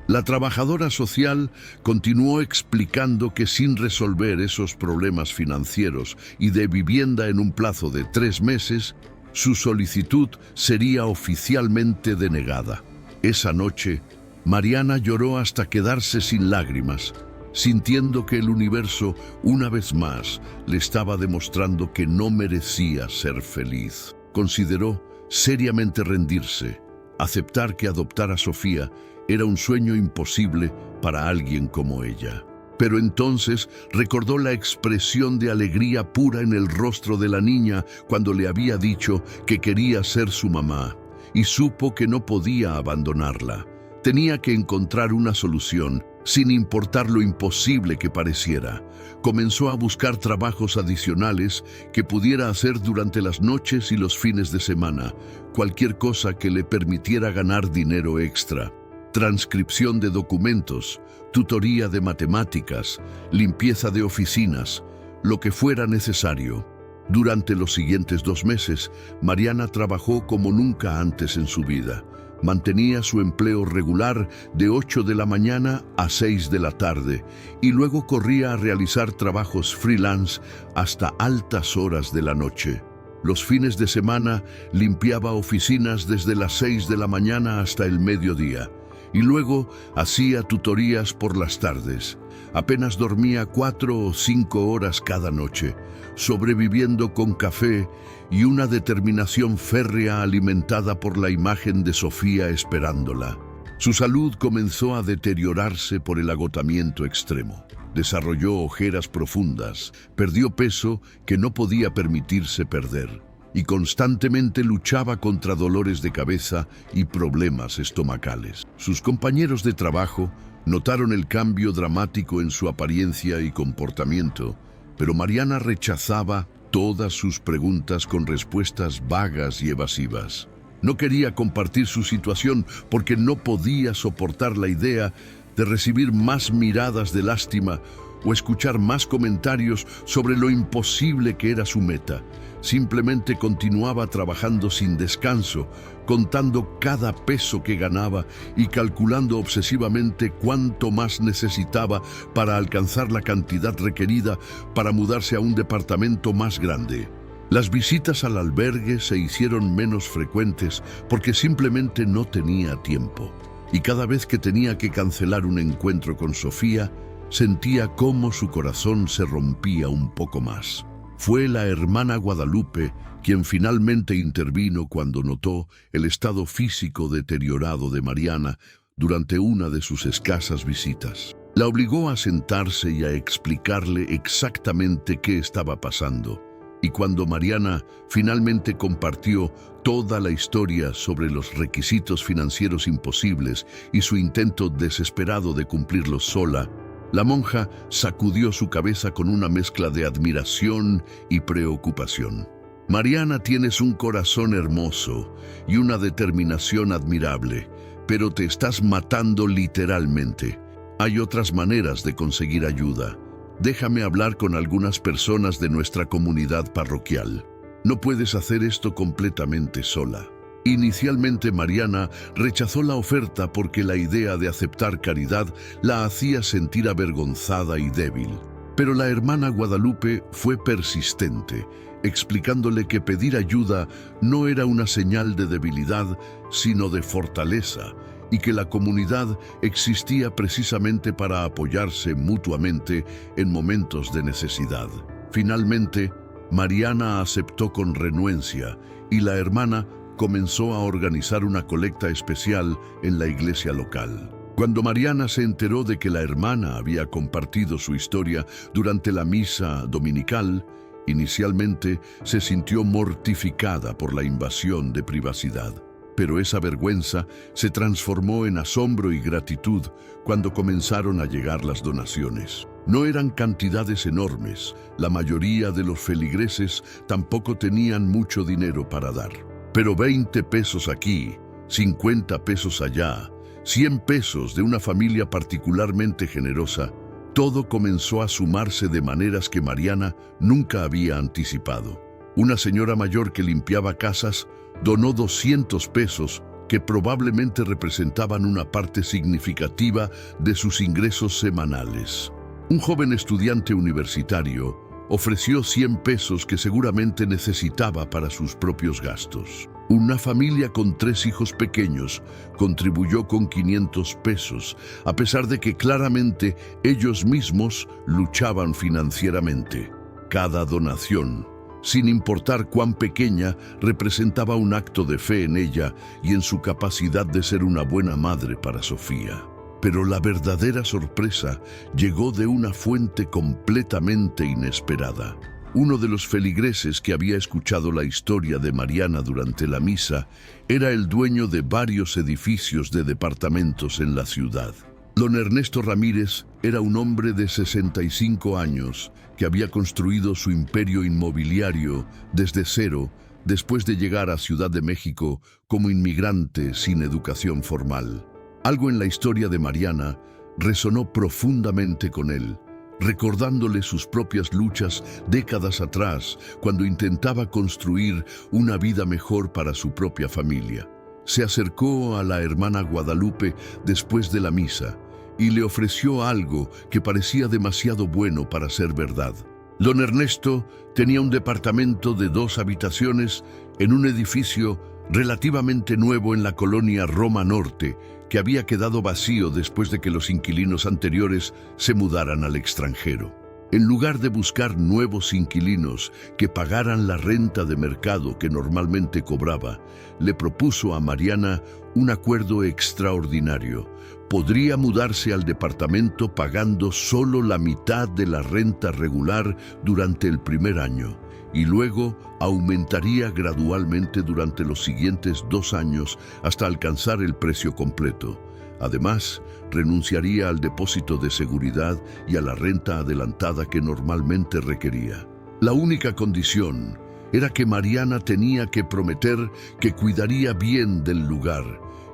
La trabajadora social continuó explicando que sin resolver esos problemas financieros y de vivienda en un plazo de 3 meses, su solicitud sería oficialmente denegada. Esa noche, Mariana lloró hasta quedarse sin lágrimas, sintiendo que el universo, una vez más, le estaba demostrando que no merecía ser feliz. Consideró seriamente rendirse, aceptar que adoptar a Sofía era un sueño imposible para alguien como ella. Pero entonces recordó la expresión de alegría pura en el rostro de la niña cuando le había dicho que quería ser su mamá, y supo que no podía abandonarla. Tenía que encontrar una solución, sin importar lo imposible que pareciera. Comenzó a buscar trabajos adicionales que pudiera hacer durante las noches y los fines de semana, cualquier cosa que le permitiera ganar dinero extra. Transcripción de documentos, tutoría de matemáticas, limpieza de oficinas, lo que fuera necesario. Durante los siguientes 2 meses, Mariana trabajó como nunca antes en su vida. Mantenía su empleo regular de 8 de la mañana a 6 de la tarde y luego corría a realizar trabajos freelance hasta altas horas de la noche. Los fines de semana limpiaba oficinas desde las 6 de la mañana hasta el mediodía y luego hacía tutorías por las tardes. Apenas dormía 4 o 5 horas cada noche, sobreviviendo con café y una determinación férrea alimentada por la imagen de Sofía esperándola. Su salud comenzó a deteriorarse por el agotamiento extremo. Desarrolló ojeras profundas, perdió peso que no podía permitirse perder y constantemente luchaba contra dolores de cabeza y problemas estomacales. Sus compañeros de trabajo notaron el cambio dramático en su apariencia y comportamiento, pero Mariana rechazaba todas sus preguntas con respuestas vagas y evasivas. No quería compartir su situación porque no podía soportar la idea de recibir más miradas de lástima o escuchar más comentarios sobre lo imposible que era su meta. Simplemente continuaba trabajando sin descanso, contando cada peso que ganaba y calculando obsesivamente cuánto más necesitaba para alcanzar la cantidad requerida para mudarse a un departamento más grande. Las visitas al albergue se hicieron menos frecuentes porque simplemente no tenía tiempo. Y cada vez que tenía que cancelar un encuentro con Sofía, sentía cómo su corazón se rompía un poco más. Fue la hermana Guadalupe quien finalmente intervino cuando notó el estado físico deteriorado de Mariana durante una de sus escasas visitas. La obligó a sentarse y a explicarle exactamente qué estaba pasando. Y cuando Mariana finalmente compartió toda la historia sobre los requisitos financieros imposibles y su intento desesperado de cumplirlos sola, la monja sacudió su cabeza con una mezcla de admiración y preocupación. Mariana, tienes un corazón hermoso y una determinación admirable, pero te estás matando literalmente. Hay otras maneras de conseguir ayuda. Déjame hablar con algunas personas de nuestra comunidad parroquial. No puedes hacer esto completamente sola. Inicialmente Mariana rechazó la oferta porque la idea de aceptar caridad la hacía sentir avergonzada y débil. Pero la hermana Guadalupe fue persistente, explicándole que pedir ayuda no era una señal de debilidad, sino de fortaleza, y que la comunidad existía precisamente para apoyarse mutuamente en momentos de necesidad. Finalmente, Mariana aceptó con renuencia y la hermana comenzó a organizar una colecta especial en la iglesia local. Cuando Mariana se enteró de que la hermana había compartido su historia durante la misa dominical, inicialmente se sintió mortificada por la invasión de privacidad. Pero esa vergüenza se transformó en asombro y gratitud cuando comenzaron a llegar las donaciones. No eran cantidades enormes, la mayoría de los feligreses tampoco tenían mucho dinero para dar. Pero 20 pesos aquí, 50 pesos allá, 100 pesos de una familia particularmente generosa, todo comenzó a sumarse de maneras que Mariana nunca había anticipado. Una señora mayor que limpiaba casas donó 200 pesos que probablemente representaban una parte significativa de sus ingresos semanales. Un joven estudiante universitario ofreció 100 pesos que seguramente necesitaba para sus propios gastos. Una familia con 3 hijos pequeños contribuyó con 500 pesos, a pesar de que claramente ellos mismos luchaban financieramente. Cada donación, sin importar cuán pequeña, representaba un acto de fe en ella y en su capacidad de ser una buena madre para Sofía. Pero la verdadera sorpresa llegó de una fuente completamente inesperada. Uno de los feligreses que había escuchado la historia de Mariana durante la misa era el dueño de varios edificios de departamentos en la ciudad. Don Ernesto Ramírez era un hombre de 65 años que había construido su imperio inmobiliario desde cero después de llegar a Ciudad de México como inmigrante sin educación formal. Algo en la historia de Mariana resonó profundamente con él, recordándole sus propias luchas décadas atrás cuando intentaba construir una vida mejor para su propia familia. Se acercó a la hermana Guadalupe después de la misa y le ofreció algo que parecía demasiado bueno para ser verdad. Don Ernesto tenía un departamento de 2 habitaciones en un edificio relativamente nuevo en la colonia Roma Norte, que había quedado vacío después de que los inquilinos anteriores se mudaran al extranjero. En lugar de buscar nuevos inquilinos que pagaran la renta de mercado que normalmente cobraba, le propuso a Mariana un acuerdo extraordinario. Podría mudarse al departamento pagando solo la mitad de la renta regular durante el primer año y luego aumentaría gradualmente durante los siguientes 2 años hasta alcanzar el precio completo. Además, renunciaría al depósito de seguridad y a la renta adelantada que normalmente requería. La única condición era que Mariana tenía que prometer que cuidaría bien del lugar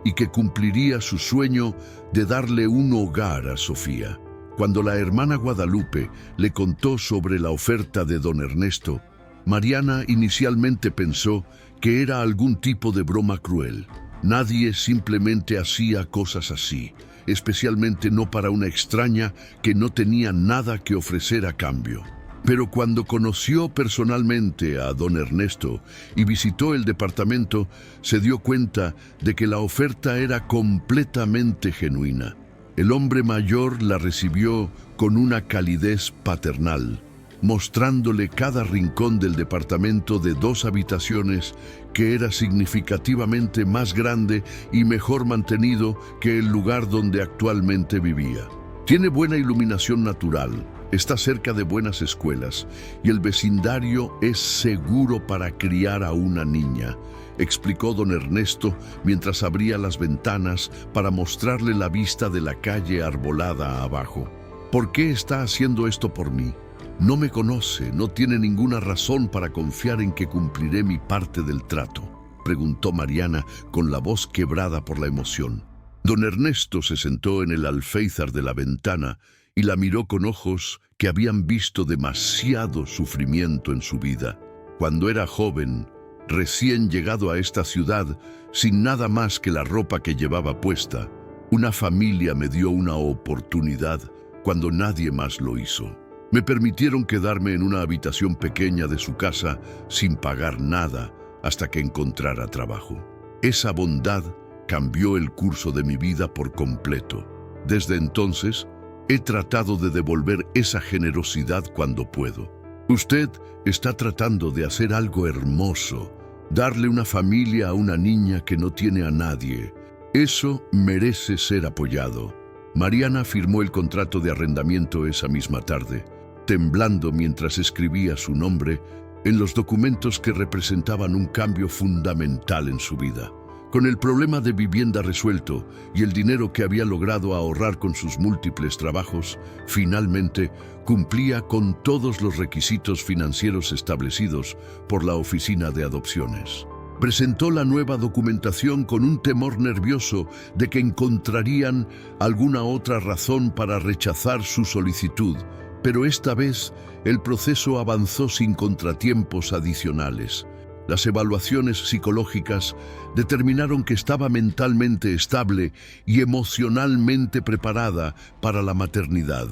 y que cumpliría su sueño de darle un hogar a Sofía. Cuando la hermana Guadalupe le contó sobre la oferta de don Ernesto, Mariana inicialmente pensó que era algún tipo de broma cruel. Nadie simplemente hacía cosas así, especialmente no para una extraña que no tenía nada que ofrecer a cambio. Pero cuando conoció personalmente a don Ernesto y visitó el departamento, se dio cuenta de que la oferta era completamente genuina. El hombre mayor la recibió con una calidez paternal, mostrándole cada rincón del departamento de 2 habitaciones que era significativamente más grande y mejor mantenido que el lugar donde actualmente vivía. Tiene buena iluminación natural, está cerca de buenas escuelas y el vecindario es seguro para criar a una niña, explicó don Ernesto mientras abría las ventanas para mostrarle la vista de la calle arbolada abajo. ¿Por qué está haciendo esto por mí? No me conoce, no tiene ninguna razón para confiar en que cumpliré mi parte del trato, preguntó Mariana con la voz quebrada por la emoción. Don Ernesto se sentó en el alféizar de la ventana y la miró con ojos que habían visto demasiado sufrimiento en su vida. Cuando era joven, recién llegado a esta ciudad, sin nada más que la ropa que llevaba puesta, una familia me dio una oportunidad cuando nadie más lo hizo. Me permitieron quedarme en una habitación pequeña de su casa sin pagar nada hasta que encontrara trabajo. Esa bondad cambió el curso de mi vida por completo. Desde entonces, he tratado de devolver esa generosidad cuando puedo. Usted está tratando de hacer algo hermoso, darle una familia a una niña que no tiene a nadie. Eso merece ser apoyado. Mariana firmó el contrato de arrendamiento esa misma tarde, temblando mientras escribía su nombre en los documentos que representaban un cambio fundamental en su vida. Con el problema de vivienda resuelto y el dinero que había logrado ahorrar con sus múltiples trabajos, finalmente cumplía con todos los requisitos financieros establecidos por la Oficina de Adopciones. Presentó la nueva documentación con un temor nervioso de que encontrarían alguna otra razón para rechazar su solicitud, pero esta vez el proceso avanzó sin contratiempos adicionales. Las evaluaciones psicológicas determinaron que estaba mentalmente estable y emocionalmente preparada para la maternidad.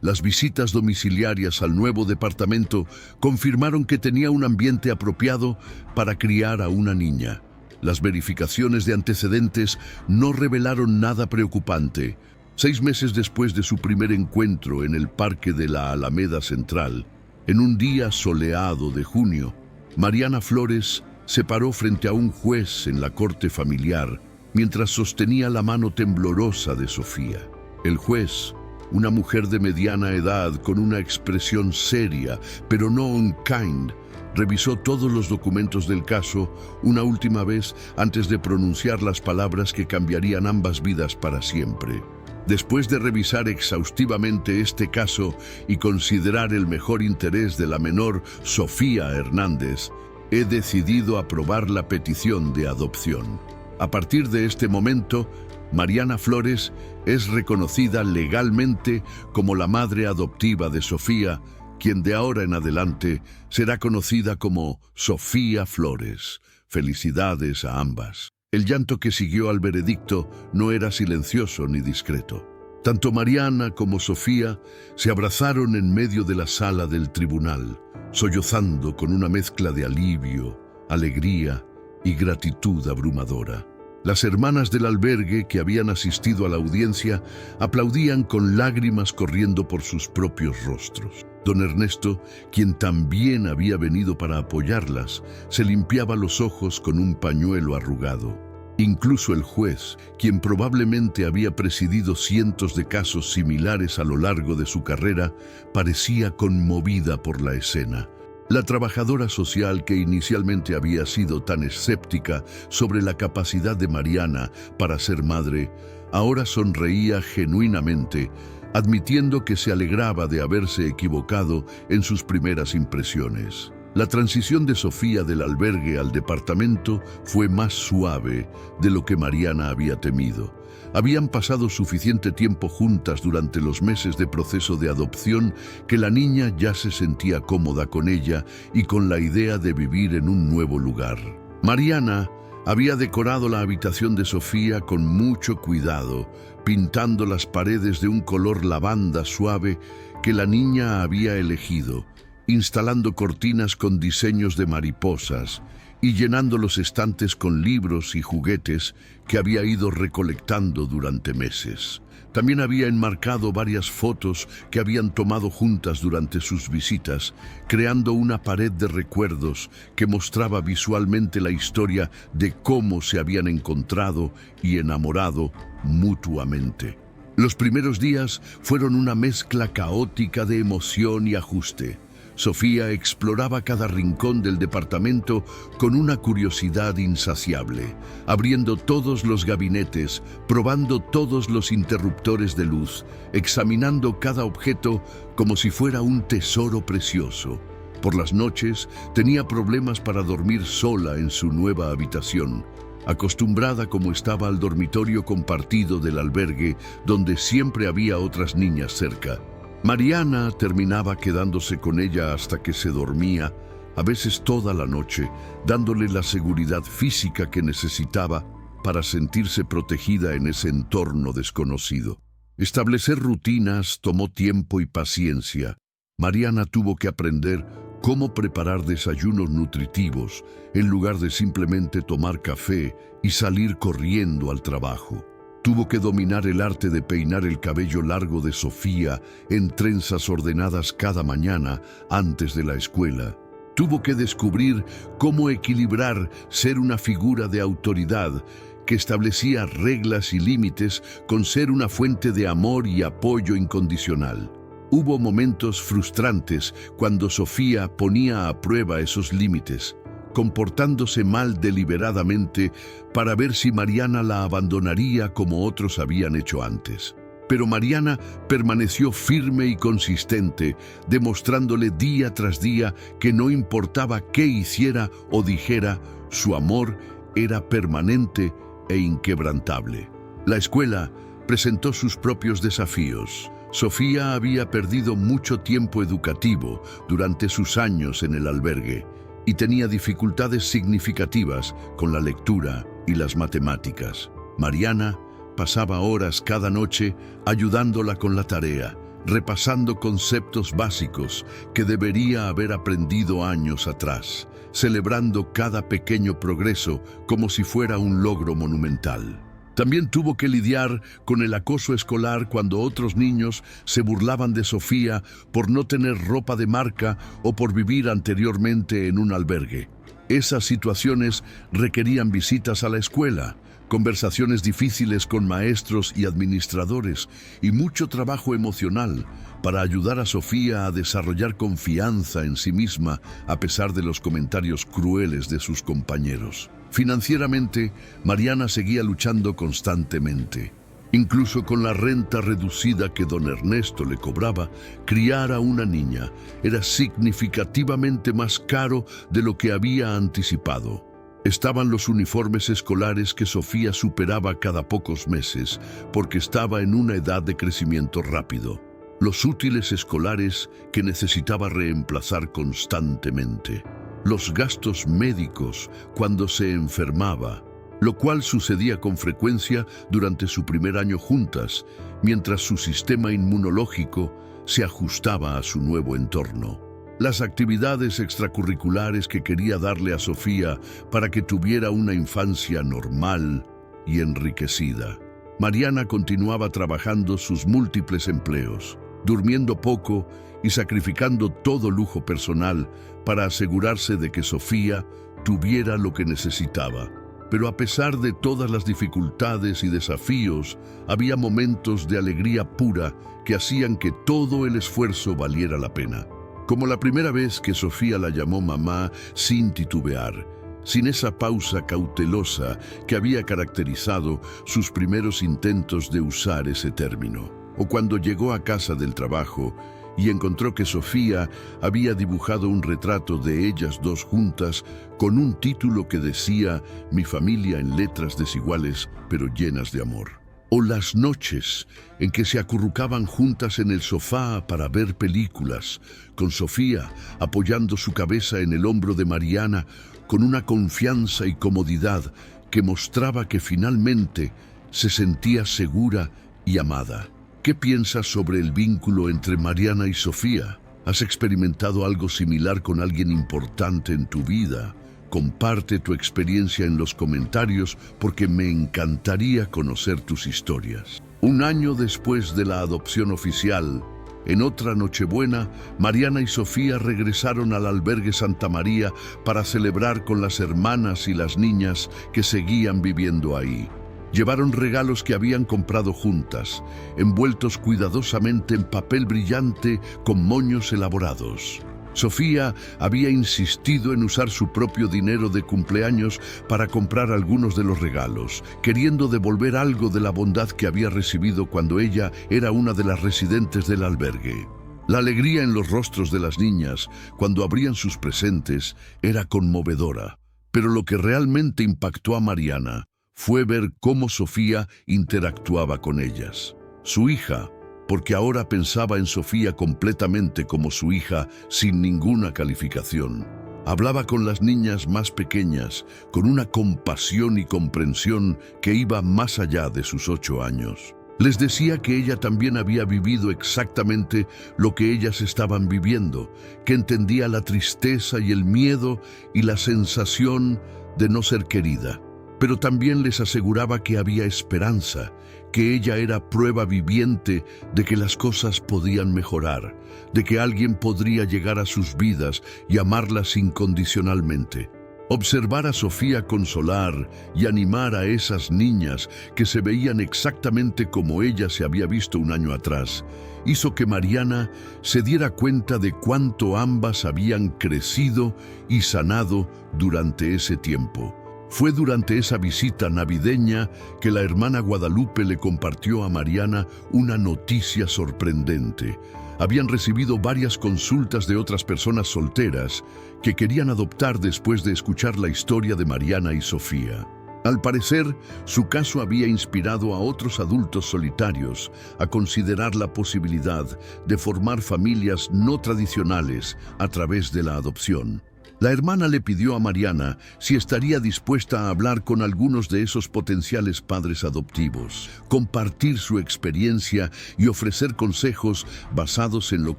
Las visitas domiciliarias al nuevo departamento confirmaron que tenía un ambiente apropiado para criar a una niña. Las verificaciones de antecedentes no revelaron nada preocupante. 6 meses después de su primer encuentro en el parque de la Alameda Central, en un día soleado de junio, Mariana Flores se paró frente a un juez en la corte familiar mientras sostenía la mano temblorosa de Sofía. El juez, una mujer de mediana edad con una expresión seria, pero no unkind, revisó todos los documentos del caso una última vez antes de pronunciar las palabras que cambiarían ambas vidas para siempre. Después de revisar exhaustivamente este caso y considerar el mejor interés de la menor Sofía Hernández, he decidido aprobar la petición de adopción. A partir de este momento, Mariana Flores es reconocida legalmente como la madre adoptiva de Sofía, quien de ahora en adelante será conocida como Sofía Flores. Felicidades a ambas. El llanto que siguió al veredicto no era silencioso ni discreto. Tanto Mariana como Sofía se abrazaron en medio de la sala del tribunal, sollozando con una mezcla de alivio, alegría y gratitud abrumadora. Las hermanas del albergue que habían asistido a la audiencia aplaudían con lágrimas corriendo por sus propios rostros. Don Ernesto, quien también había venido para apoyarlas, se limpiaba los ojos con un pañuelo arrugado. Incluso el juez, quien probablemente había presidido cientos de casos similares a lo largo de su carrera, parecía conmovida por la escena. La trabajadora social que inicialmente había sido tan escéptica sobre la capacidad de Mariana para ser madre, ahora sonreía genuinamente, admitiendo que se alegraba de haberse equivocado en sus primeras impresiones. La transición de Sofía del albergue al departamento fue más suave de lo que Mariana había temido. Habían pasado suficiente tiempo juntas durante los meses de proceso de adopción que la niña ya se sentía cómoda con ella y con la idea de vivir en un nuevo lugar. Mariana había decorado la habitación de Sofía con mucho cuidado, pintando las paredes de un color lavanda suave que la niña había elegido, instalando cortinas con diseños de mariposas y llenando los estantes con libros y juguetes que había ido recolectando durante meses. También había enmarcado varias fotos que habían tomado juntas durante sus visitas, creando una pared de recuerdos que mostraba visualmente la historia de cómo se habían encontrado y enamorado mutuamente. Los primeros días fueron una mezcla caótica de emoción y ajuste. Sofía exploraba cada rincón del departamento con una curiosidad insaciable, abriendo todos los gabinetes, probando todos los interruptores de luz, examinando cada objeto como si fuera un tesoro precioso. Por las noches tenía problemas para dormir sola en su nueva habitación, acostumbrada como estaba al dormitorio compartido del albergue donde siempre había otras niñas cerca. Mariana terminaba quedándose con ella hasta que se dormía, a veces toda la noche, dándole la seguridad física que necesitaba para sentirse protegida en ese entorno desconocido. Establecer rutinas tomó tiempo y paciencia. Mariana tuvo que aprender cómo preparar desayunos nutritivos en lugar de simplemente tomar café y salir corriendo al trabajo. Tuvo que dominar el arte de peinar el cabello largo de Sofía en trenzas ordenadas cada mañana antes de la escuela. Tuvo que descubrir cómo equilibrar ser una figura de autoridad que establecía reglas y límites con ser una fuente de amor y apoyo incondicional. Hubo momentos frustrantes cuando Sofía ponía a prueba esos límites, comportándose mal deliberadamente para ver si Mariana la abandonaría como otros habían hecho antes. Pero Mariana permaneció firme y consistente, demostrándole día tras día que no importaba qué hiciera o dijera, su amor era permanente e inquebrantable. La escuela presentó sus propios desafíos. Sofía había perdido mucho tiempo educativo durante sus años en el albergue y tenía dificultades significativas con la lectura y las matemáticas. Mariana pasaba horas cada noche ayudándola con la tarea, repasando conceptos básicos que debería haber aprendido años atrás, celebrando cada pequeño progreso como si fuera un logro monumental. También tuvo que lidiar con el acoso escolar cuando otros niños se burlaban de Sofía por no tener ropa de marca o por vivir anteriormente en un albergue. Esas situaciones requerían visitas a la escuela, conversaciones difíciles con maestros y administradores y mucho trabajo emocional para ayudar a Sofía a desarrollar confianza en sí misma a pesar de los comentarios crueles de sus compañeros. Financieramente, Mariana seguía luchando constantemente. Incluso con la renta reducida que don Ernesto le cobraba, criar a una niña era significativamente más caro de lo que había anticipado. Estaban los uniformes escolares que Sofía superaba cada pocos meses porque estaba en una edad de crecimiento rápido. Los útiles escolares que necesitaba reemplazar constantemente. Los gastos médicos cuando se enfermaba, lo cual sucedía con frecuencia durante su primer año juntas, mientras su sistema inmunológico se ajustaba a su nuevo entorno. Las actividades extracurriculares que quería darle a Sofía para que tuviera una infancia normal y enriquecida. Mariana continuaba trabajando sus múltiples empleos, durmiendo poco y sacrificando todo lujo personal para asegurarse de que Sofía tuviera lo que necesitaba. Pero a pesar de todas las dificultades y desafíos, había momentos de alegría pura que hacían que todo el esfuerzo valiera la pena. Como la primera vez que Sofía la llamó mamá sin titubear, sin esa pausa cautelosa que había caracterizado sus primeros intentos de usar ese término. O cuando llegó a casa del trabajo y encontró que Sofía había dibujado un retrato de ellas dos juntas con un título que decía «Mi familia» en letras desiguales pero llenas de amor. O las noches en que se acurrucaban juntas en el sofá para ver películas, con Sofía apoyando su cabeza en el hombro de Mariana con una confianza y comodidad que mostraba que finalmente se sentía segura y amada. ¿Qué piensas sobre el vínculo entre Mariana y Sofía? ¿Has experimentado algo similar con alguien importante en tu vida? Comparte tu experiencia en los comentarios porque me encantaría conocer tus historias. Un año después de la adopción oficial, en otra Nochebuena, Mariana y Sofía regresaron al albergue Santa María para celebrar con las hermanas y las niñas que seguían viviendo ahí. Llevaron regalos que habían comprado juntas, envueltos cuidadosamente en papel brillante con moños elaborados. Sofía había insistido en usar su propio dinero de cumpleaños para comprar algunos de los regalos, queriendo devolver algo de la bondad que había recibido cuando ella era una de las residentes del albergue. La alegría en los rostros de las niñas cuando abrían sus presentes era conmovedora, pero lo que realmente impactó a Mariana fue ver cómo Sofía interactuaba con ellas. Su hija, porque ahora pensaba en Sofía completamente como su hija sin ninguna calificación. Hablaba con las niñas más pequeñas con una compasión y comprensión que iba más allá de sus 8 años. Les decía que ella también había vivido exactamente lo que ellas estaban viviendo, que entendía la tristeza y el miedo y la sensación de no ser querida. Pero también les aseguraba que había esperanza, que ella era prueba viviente de que las cosas podían mejorar, de que alguien podría llegar a sus vidas y amarlas incondicionalmente. Observar a Sofía consolar y animar a esas niñas que se veían exactamente como ella se había visto un año atrás, hizo que Mariana se diera cuenta de cuánto ambas habían crecido y sanado durante ese tiempo. Fue durante esa visita navideña que la hermana Guadalupe le compartió a Mariana una noticia sorprendente. Habían recibido varias consultas de otras personas solteras que querían adoptar después de escuchar la historia de Mariana y Sofía. Al parecer, su caso había inspirado a otros adultos solitarios a considerar la posibilidad de formar familias no tradicionales a través de la adopción. La hermana le pidió a Mariana si estaría dispuesta a hablar con algunos de esos potenciales padres adoptivos, compartir su experiencia y ofrecer consejos basados en lo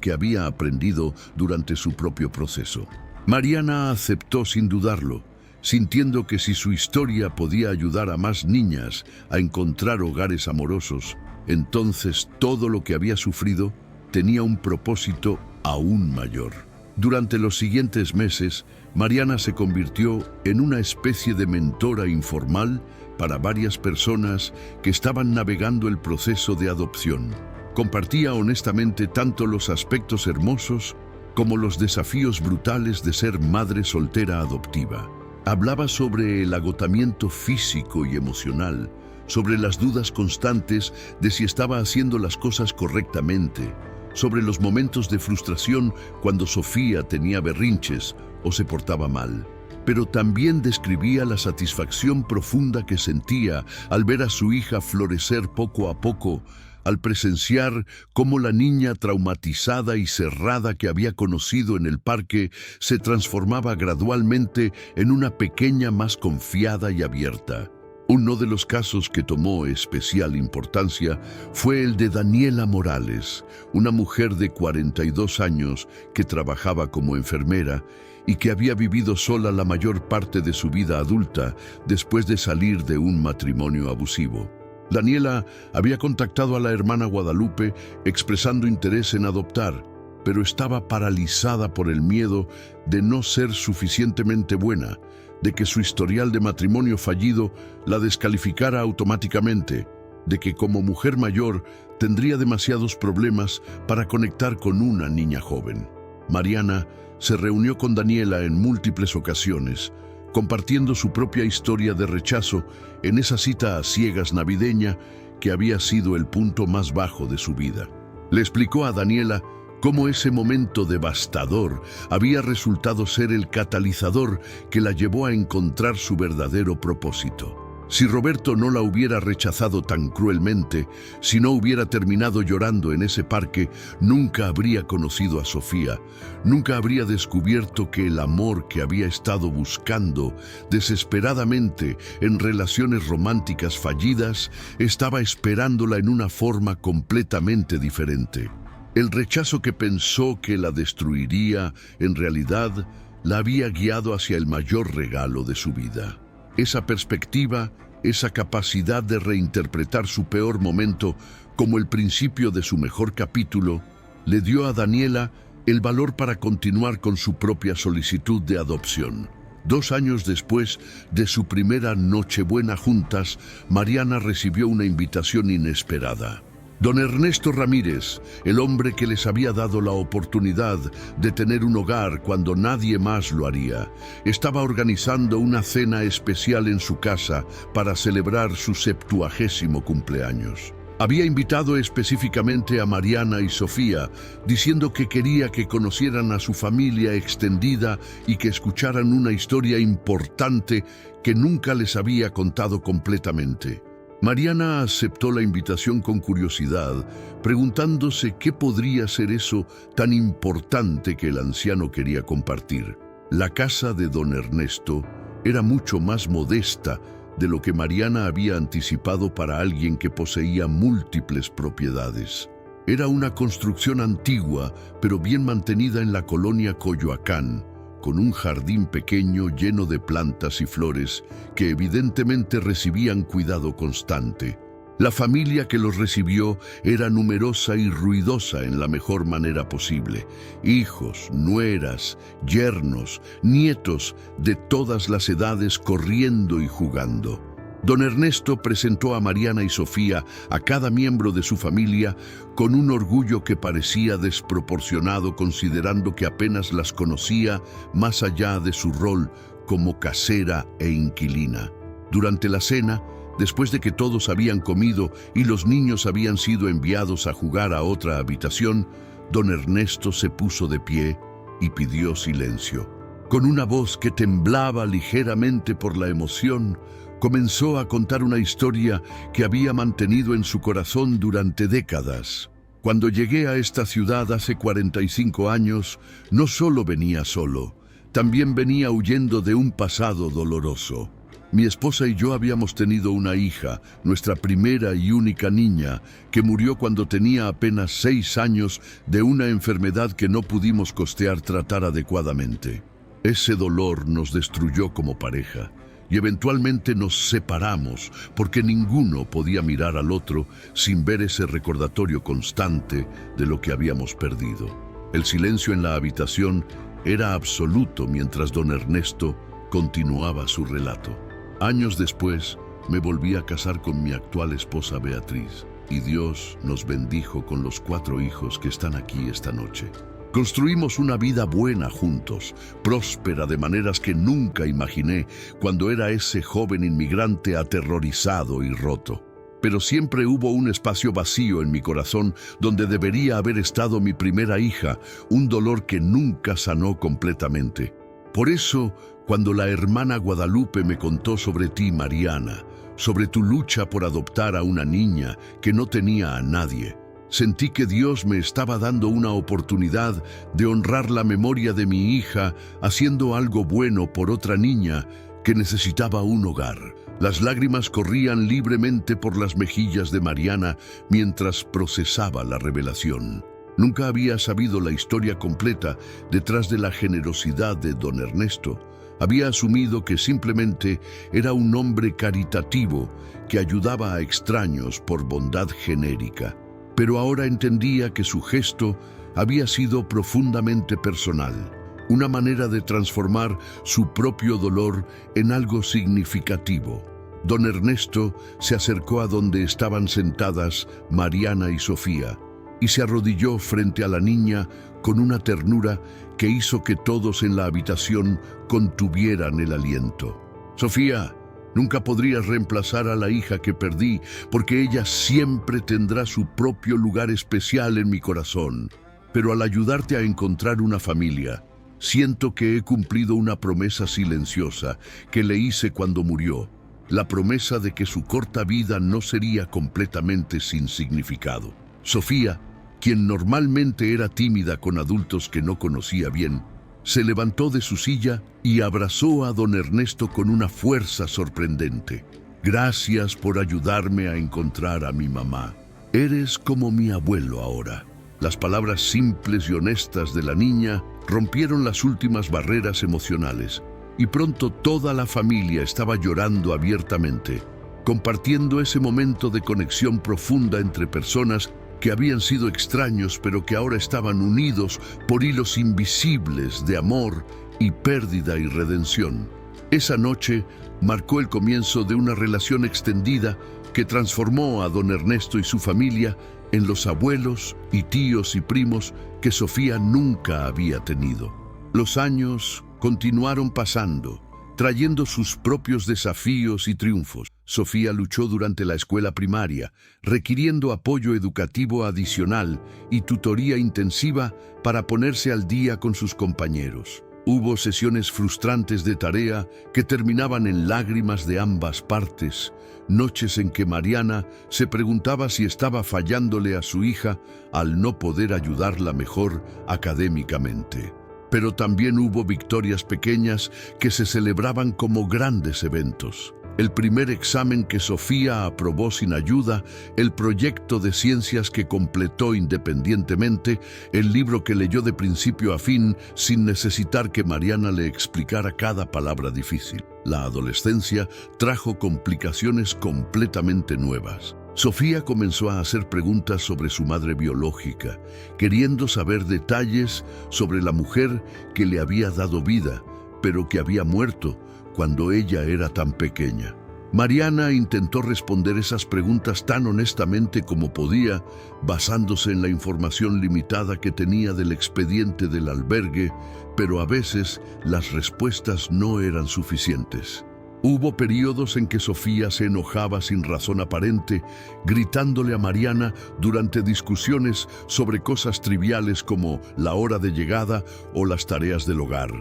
que había aprendido durante su propio proceso. Mariana aceptó sin dudarlo, sintiendo que si su historia podía ayudar a más niñas a encontrar hogares amorosos, entonces todo lo que había sufrido tenía un propósito aún mayor. Durante los siguientes meses, Mariana se convirtió en una especie de mentora informal para varias personas que estaban navegando el proceso de adopción. Compartía honestamente tanto los aspectos hermosos como los desafíos brutales de ser madre soltera adoptiva. Hablaba sobre el agotamiento físico y emocional, sobre las dudas constantes de si estaba haciendo las cosas correctamente, sobre los momentos de frustración cuando Sofía tenía berrinches o se portaba mal. Pero también describía la satisfacción profunda que sentía al ver a su hija florecer poco a poco, al presenciar cómo la niña traumatizada y cerrada que había conocido en el parque se transformaba gradualmente en una pequeña más confiada y abierta. Uno de los casos que tomó especial importancia fue el de Daniela Morales, una mujer de 42 años que trabajaba como enfermera y que había vivido sola la mayor parte de su vida adulta después de salir de un matrimonio abusivo. Daniela había contactado a la hermana Guadalupe expresando interés en adoptar, pero estaba paralizada por el miedo de no ser suficientemente buena, de que su historial de matrimonio fallido la descalificara automáticamente, de que como mujer mayor tendría demasiados problemas para conectar con una niña joven. Mariana se reunió con Daniela en múltiples ocasiones, compartiendo su propia historia de rechazo en esa cita a ciegas navideña que había sido el punto más bajo de su vida. Le explicó a Daniela cómo ese momento devastador había resultado ser el catalizador que la llevó a encontrar su verdadero propósito. Si Roberto no la hubiera rechazado tan cruelmente, si no hubiera terminado llorando en ese parque, nunca habría conocido a Sofía, nunca habría descubierto que el amor que había estado buscando desesperadamente en relaciones románticas fallidas estaba esperándola en una forma completamente diferente. El rechazo que pensó que la destruiría, en realidad, la había guiado hacia el mayor regalo de su vida. Esa perspectiva, esa capacidad de reinterpretar su peor momento como el principio de su mejor capítulo, le dio a Daniela el valor para continuar con su propia solicitud de adopción. 2 años después de su primera Nochebuena juntas, Mariana recibió una invitación inesperada. Don Ernesto Ramírez, el hombre que les había dado la oportunidad de tener un hogar cuando nadie más lo haría, estaba organizando una cena especial en su casa para celebrar su 70º cumpleaños. Había invitado específicamente a Mariana y Sofía, diciendo que quería que conocieran a su familia extendida y que escucharan una historia importante que nunca les había contado completamente. Mariana aceptó la invitación con curiosidad, preguntándose qué podría ser eso tan importante que el anciano quería compartir. La casa de don Ernesto era mucho más modesta de lo que Mariana había anticipado para alguien que poseía múltiples propiedades. Era una construcción antigua, pero bien mantenida en la colonia Coyoacán, con un jardín pequeño lleno de plantas y flores que evidentemente recibían cuidado constante. La familia que los recibió era numerosa y ruidosa en la mejor manera posible. Hijos, nueras, yernos, nietos de todas las edades corriendo y jugando. Don Ernesto presentó a Mariana y Sofía a cada miembro de su familia con un orgullo que parecía desproporcionado considerando que apenas las conocía más allá de su rol como casera e inquilina. Durante la cena, después de que todos habían comido y los niños habían sido enviados a jugar a otra habitación, don Ernesto se puso de pie y pidió silencio. Con una voz que temblaba ligeramente por la emoción, comenzó a contar una historia que había mantenido en su corazón durante décadas. Cuando llegué a esta ciudad hace 45 años, no solo venía solo, también venía huyendo de un pasado doloroso. Mi esposa y yo habíamos tenido una hija, nuestra primera y única niña, que murió cuando tenía apenas 6 años de una enfermedad que no pudimos costear tratar adecuadamente. Ese dolor nos destruyó como pareja y eventualmente nos separamos porque ninguno podía mirar al otro sin ver ese recordatorio constante de lo que habíamos perdido. El silencio en la habitación era absoluto mientras don Ernesto continuaba su relato. Años después, me volví a casar con mi actual esposa Beatriz y Dios nos bendijo con los 4 hijos que están aquí esta noche. Construimos una vida buena juntos, próspera de maneras que nunca imaginé cuando era ese joven inmigrante aterrorizado y roto. Pero siempre hubo un espacio vacío en mi corazón donde debería haber estado mi primera hija, un dolor que nunca sanó completamente. Por eso, cuando la hermana Guadalupe me contó sobre ti, Mariana, sobre tu lucha por adoptar a una niña que no tenía a nadie, sentí que Dios me estaba dando una oportunidad de honrar la memoria de mi hija haciendo algo bueno por otra niña que necesitaba un hogar. Las lágrimas corrían libremente por las mejillas de Mariana mientras procesaba la revelación. Nunca había sabido la historia completa detrás de la generosidad de don Ernesto. Había asumido que simplemente era un hombre caritativo que ayudaba a extraños por bondad genérica. Pero ahora entendía que su gesto había sido profundamente personal, una manera de transformar su propio dolor en algo significativo. Don Ernesto se acercó a donde estaban sentadas Mariana y Sofía y se arrodilló frente a la niña con una ternura que hizo que todos en la habitación contuvieran el aliento. Sofía, nunca podrías reemplazar a la hija que perdí, porque ella siempre tendrá su propio lugar especial en mi corazón. Pero al ayudarte a encontrar una familia, siento que he cumplido una promesa silenciosa que le hice cuando murió, la promesa de que su corta vida no sería completamente sin significado. Sofía, quien normalmente era tímida con adultos que no conocía bien, se levantó de su silla y abrazó a don Ernesto con una fuerza sorprendente. Gracias por ayudarme a encontrar a mi mamá. Eres como mi abuelo ahora. Las palabras simples y honestas de la niña rompieron las últimas barreras emocionales y pronto toda la familia estaba llorando abiertamente, compartiendo ese momento de conexión profunda entre personas que habían sido extraños pero que ahora estaban unidos por hilos invisibles de amor y pérdida y redención. Esa noche marcó el comienzo de una relación extendida que transformó a don Ernesto y su familia en los abuelos y tíos y primos que Sofía nunca había tenido. Los años continuaron pasando, trayendo sus propios desafíos y triunfos. Sofía luchó durante la escuela primaria, requiriendo apoyo educativo adicional y tutoría intensiva para ponerse al día con sus compañeros. Hubo sesiones frustrantes de tarea que terminaban en lágrimas de ambas partes, noches en que Mariana se preguntaba si estaba fallándole a su hija al no poder ayudarla mejor académicamente. Pero también hubo victorias pequeñas que se celebraban como grandes eventos. El primer examen que Sofía aprobó sin ayuda, el proyecto de ciencias que completó independientemente, el libro que leyó de principio a fin sin necesitar que Mariana le explicara cada palabra difícil. La adolescencia trajo complicaciones completamente nuevas. Sofía comenzó a hacer preguntas sobre su madre biológica, queriendo saber detalles sobre la mujer que le había dado vida, pero que había muerto cuando ella era tan pequeña. Mariana intentó responder esas preguntas tan honestamente como podía, basándose en la información limitada que tenía del expediente del albergue, pero a veces las respuestas no eran suficientes. Hubo periodos en que Sofía se enojaba sin razón aparente, gritándole a Mariana durante discusiones sobre cosas triviales como la hora de llegada o las tareas del hogar.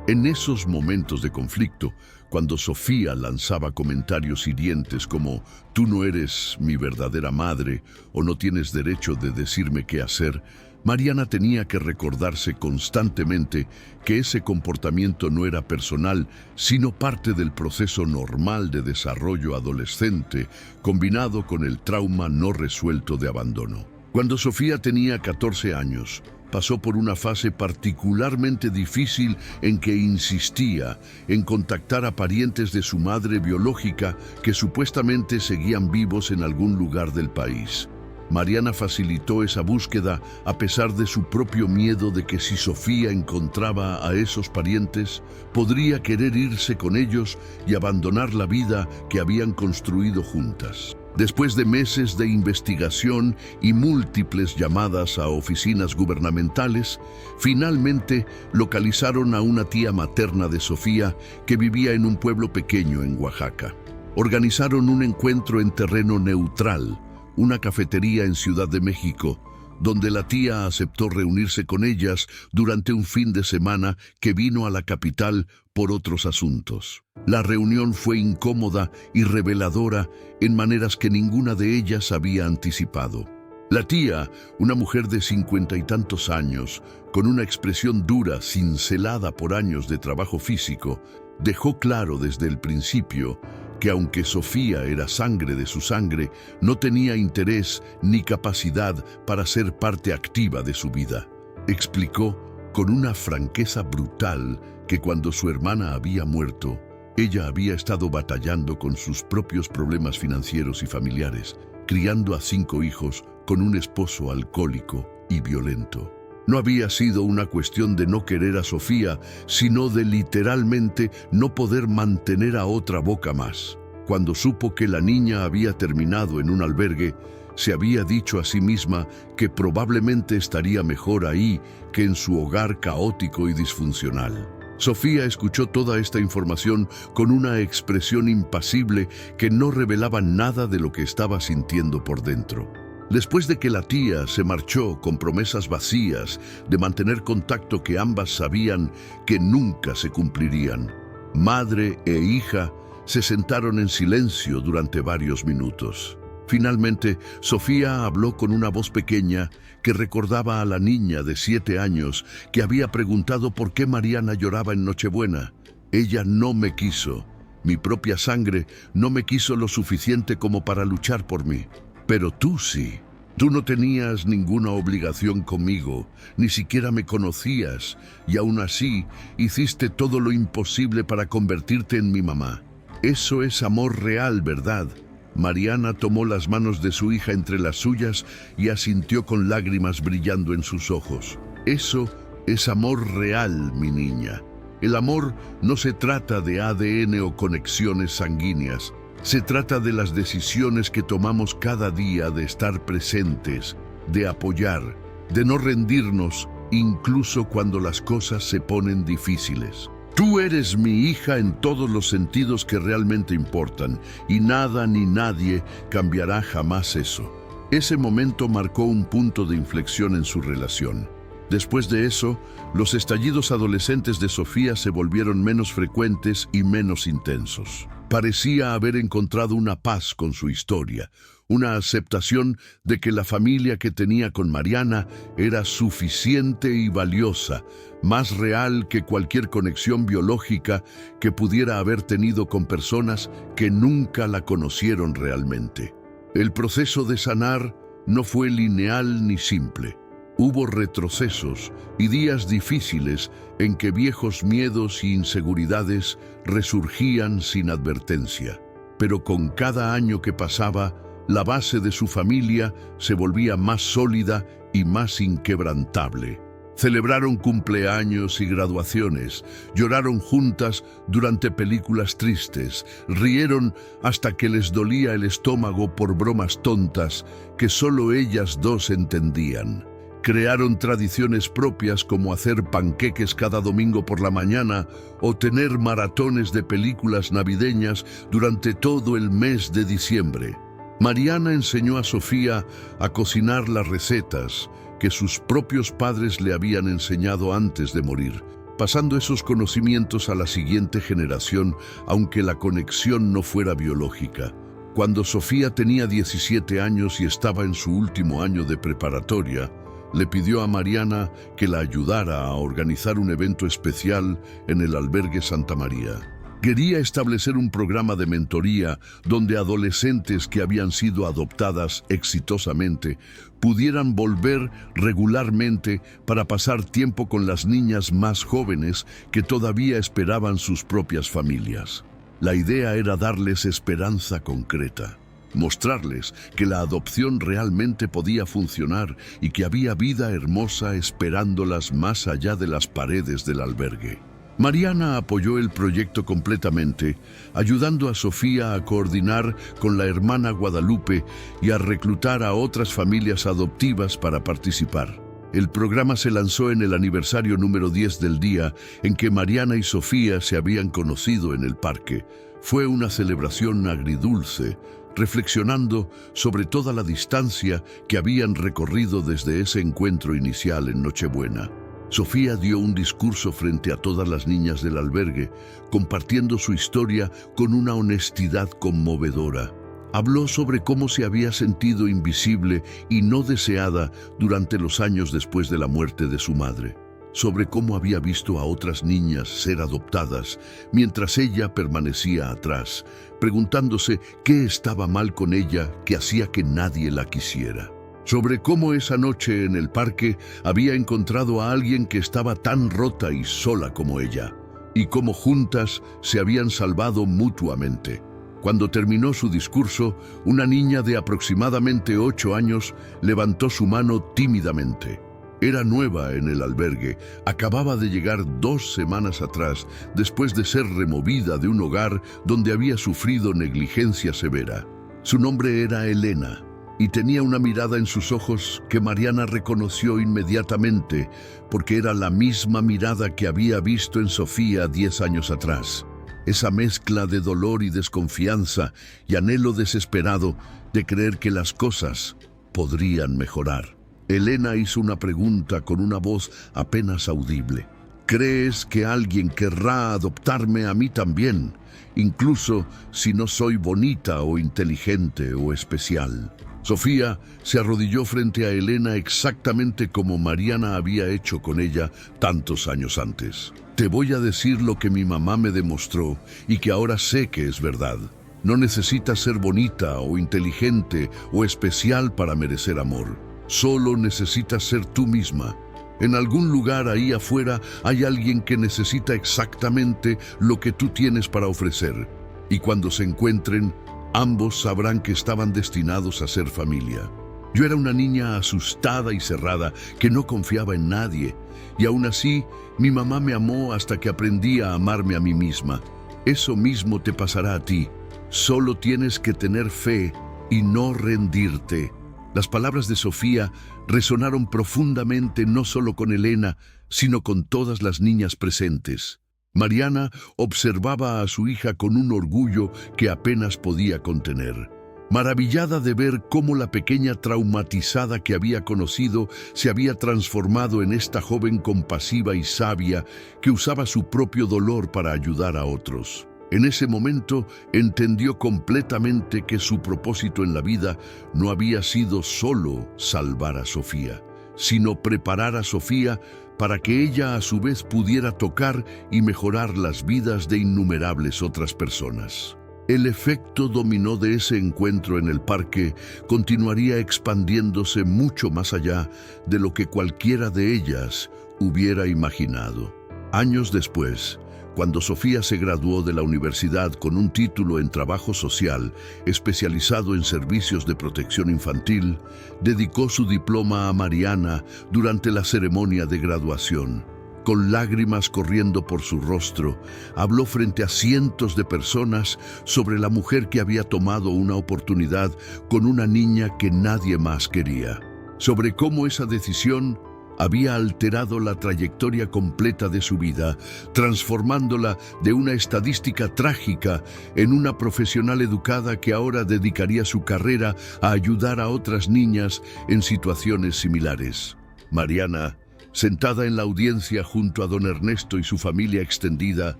En esos momentos de conflicto, cuando Sofía lanzaba comentarios hirientes como «tú no eres mi verdadera madre» o «no tienes derecho de decirme qué hacer», Mariana tenía que recordarse constantemente que ese comportamiento no era personal, sino parte del proceso normal de desarrollo adolescente, combinado con el trauma no resuelto de abandono. Cuando Sofía tenía 14 años, pasó por una fase particularmente difícil en que insistía en contactar a parientes de su madre biológica que supuestamente seguían vivos en algún lugar del país. Mariana facilitó esa búsqueda a pesar de su propio miedo de que si Sofía encontraba a esos parientes, podría querer irse con ellos y abandonar la vida que habían construido juntas. Después de meses de investigación y múltiples llamadas a oficinas gubernamentales, finalmente localizaron a una tía materna de Sofía que vivía en un pueblo pequeño en Oaxaca. Organizaron un encuentro en terreno neutral, una cafetería en Ciudad de México, donde la tía aceptó reunirse con ellas durante un fin de semana que vino a la capital por otros asuntos. La reunión fue incómoda y reveladora en maneras que ninguna de ellas había anticipado. La tía, una mujer de 50 y tantos años, con una expresión dura, cincelada por años de trabajo físico, dejó claro desde el principio que aunque Sofía era sangre de su sangre, no tenía interés ni capacidad para ser parte activa de su vida. Explicó con una franqueza brutal que cuando su hermana había muerto, ella había estado batallando con sus propios problemas financieros y familiares, criando a 5 hijos con un esposo alcohólico y violento. No había sido una cuestión de no querer a Sofía, sino de literalmente no poder mantener a otra boca más. Cuando supo que la niña había terminado en un albergue, se había dicho a sí misma que probablemente estaría mejor ahí que en su hogar caótico y disfuncional. Sofía escuchó toda esta información con una expresión impasible que no revelaba nada de lo que estaba sintiendo por dentro. Después de que la tía se marchó con promesas vacías de mantener contacto que ambas sabían que nunca se cumplirían, madre e hija se sentaron en silencio durante varios minutos. Finalmente, Sofía habló con una voz pequeña que recordaba a la niña de 7 años que había preguntado por qué Mariana lloraba en Nochebuena. Ella no me quiso. Mi propia sangre no me quiso lo suficiente como para luchar por mí. Pero tú sí. Tú no tenías ninguna obligación conmigo, ni siquiera me conocías, y aún así hiciste todo lo imposible para convertirte en mi mamá. Eso es amor real, ¿verdad? Mariana tomó las manos de su hija entre las suyas y asintió con lágrimas brillando en sus ojos. Eso es amor real, mi niña. El amor no se trata de ADN o conexiones sanguíneas. Se trata de las decisiones que tomamos cada día de estar presentes, de apoyar, de no rendirnos, incluso cuando las cosas se ponen difíciles. Tú eres mi hija en todos los sentidos que realmente importan, y nada ni nadie cambiará jamás eso. Ese momento marcó un punto de inflexión en su relación. Después de eso, los estallidos adolescentes de Sofía se volvieron menos frecuentes y menos intensos. Parecía haber encontrado una paz con su historia, una aceptación de que la familia que tenía con Mariana era suficiente y valiosa, más real que cualquier conexión biológica que pudiera haber tenido con personas que nunca la conocieron realmente. El proceso de sanar no fue lineal ni simple. Hubo retrocesos y días difíciles en que viejos miedos y inseguridades resurgían sin advertencia. Pero con cada año que pasaba, la base de su familia se volvía más sólida y más inquebrantable. Celebraron cumpleaños y graduaciones, lloraron juntas durante películas tristes, rieron hasta que les dolía el estómago por bromas tontas que solo ellas dos entendían. Crearon tradiciones propias como hacer panqueques cada domingo por la mañana o tener maratones de películas navideñas durante todo el mes de diciembre. Mariana enseñó a Sofía a cocinar las recetas que sus propios padres le habían enseñado antes de morir, pasando esos conocimientos a la siguiente generación, aunque la conexión no fuera biológica. Cuando Sofía tenía 17 años y estaba en su último año de preparatoria, le pidió a Mariana que la ayudara a organizar un evento especial en el albergue Santa María. Quería establecer un programa de mentoría donde adolescentes que habían sido adoptadas exitosamente pudieran volver regularmente para pasar tiempo con las niñas más jóvenes que todavía esperaban sus propias familias. La idea era darles esperanza concreta, mostrarles que la adopción realmente podía funcionar y que había vida hermosa esperándolas más allá de las paredes del albergue. Mariana apoyó el proyecto completamente, ayudando a Sofía a coordinar con la hermana Guadalupe y a reclutar a otras familias adoptivas para participar. El programa se lanzó en el aniversario número 10 del día en que Mariana y Sofía se habían conocido en el parque. Fue una celebración agridulce, reflexionando sobre toda la distancia que habían recorrido desde ese encuentro inicial en Nochebuena. Sofía dio un discurso frente a todas las niñas del albergue, compartiendo su historia con una honestidad conmovedora. Habló sobre cómo se había sentido invisible y no deseada durante los años después de la muerte de su madre, sobre cómo había visto a otras niñas ser adoptadas mientras ella permanecía atrás, preguntándose qué estaba mal con ella que hacía que nadie la quisiera. Sobre cómo esa noche en el parque había encontrado a alguien que estaba tan rota y sola como ella, y cómo juntas se habían salvado mutuamente. Cuando terminó su discurso, una niña de aproximadamente 8 años levantó su mano tímidamente. Era nueva en el albergue, acababa de llegar 2 semanas atrás, después de ser removida de un hogar donde había sufrido negligencia severa. Su nombre era Elena, y tenía una mirada en sus ojos que Mariana reconoció inmediatamente, porque era la misma mirada que había visto en Sofía 10 años atrás. Esa mezcla de dolor y desconfianza y anhelo desesperado de creer que las cosas podrían mejorar. Elena hizo una pregunta con una voz apenas audible. ¿Crees que alguien querrá adoptarme a mí también, incluso si no soy bonita o inteligente o especial? Sofía se arrodilló frente a Elena exactamente como Mariana había hecho con ella tantos años antes. Te voy a decir lo que mi mamá me demostró y que ahora sé que es verdad. No necesitas ser bonita o inteligente o especial para merecer amor. Solo necesitas ser tú misma. En algún lugar ahí afuera hay alguien que necesita exactamente lo que tú tienes para ofrecer. Y cuando se encuentren, ambos sabrán que estaban destinados a ser familia. Yo era una niña asustada y cerrada que no confiaba en nadie, y aún así mi mamá me amó hasta que aprendí a amarme a mí misma. Eso mismo te pasará a ti. Solo tienes que tener fe y no rendirte. Las palabras de Sofía resonaron profundamente no solo con Elena, sino con todas las niñas presentes. Mariana observaba a su hija con un orgullo que apenas podía contener, maravillada de ver cómo la pequeña traumatizada que había conocido se había transformado en esta joven compasiva y sabia que usaba su propio dolor para ayudar a otros. En ese momento entendió completamente que su propósito en la vida no había sido solo salvar a Sofía, sino preparar a Sofía para que ella a su vez pudiera tocar y mejorar las vidas de innumerables otras personas. El efecto dominó de ese encuentro en el parque continuaría expandiéndose mucho más allá de lo que cualquiera de ellas hubiera imaginado. Años después, Cuando Sofía se graduó de la universidad con un título en trabajo social, especializado en servicios de protección infantil, dedicó su diploma a Mariana durante la ceremonia de graduación. Con lágrimas corriendo por su rostro, habló frente a cientos de personas sobre la mujer que había tomado una oportunidad con una niña que nadie más quería, sobre cómo esa decisión había alterado la trayectoria completa de su vida, transformándola de una estadística trágica en una profesional educada que ahora dedicaría su carrera a ayudar a otras niñas en situaciones similares. Mariana, sentada en la audiencia junto a don Ernesto y su familia extendida,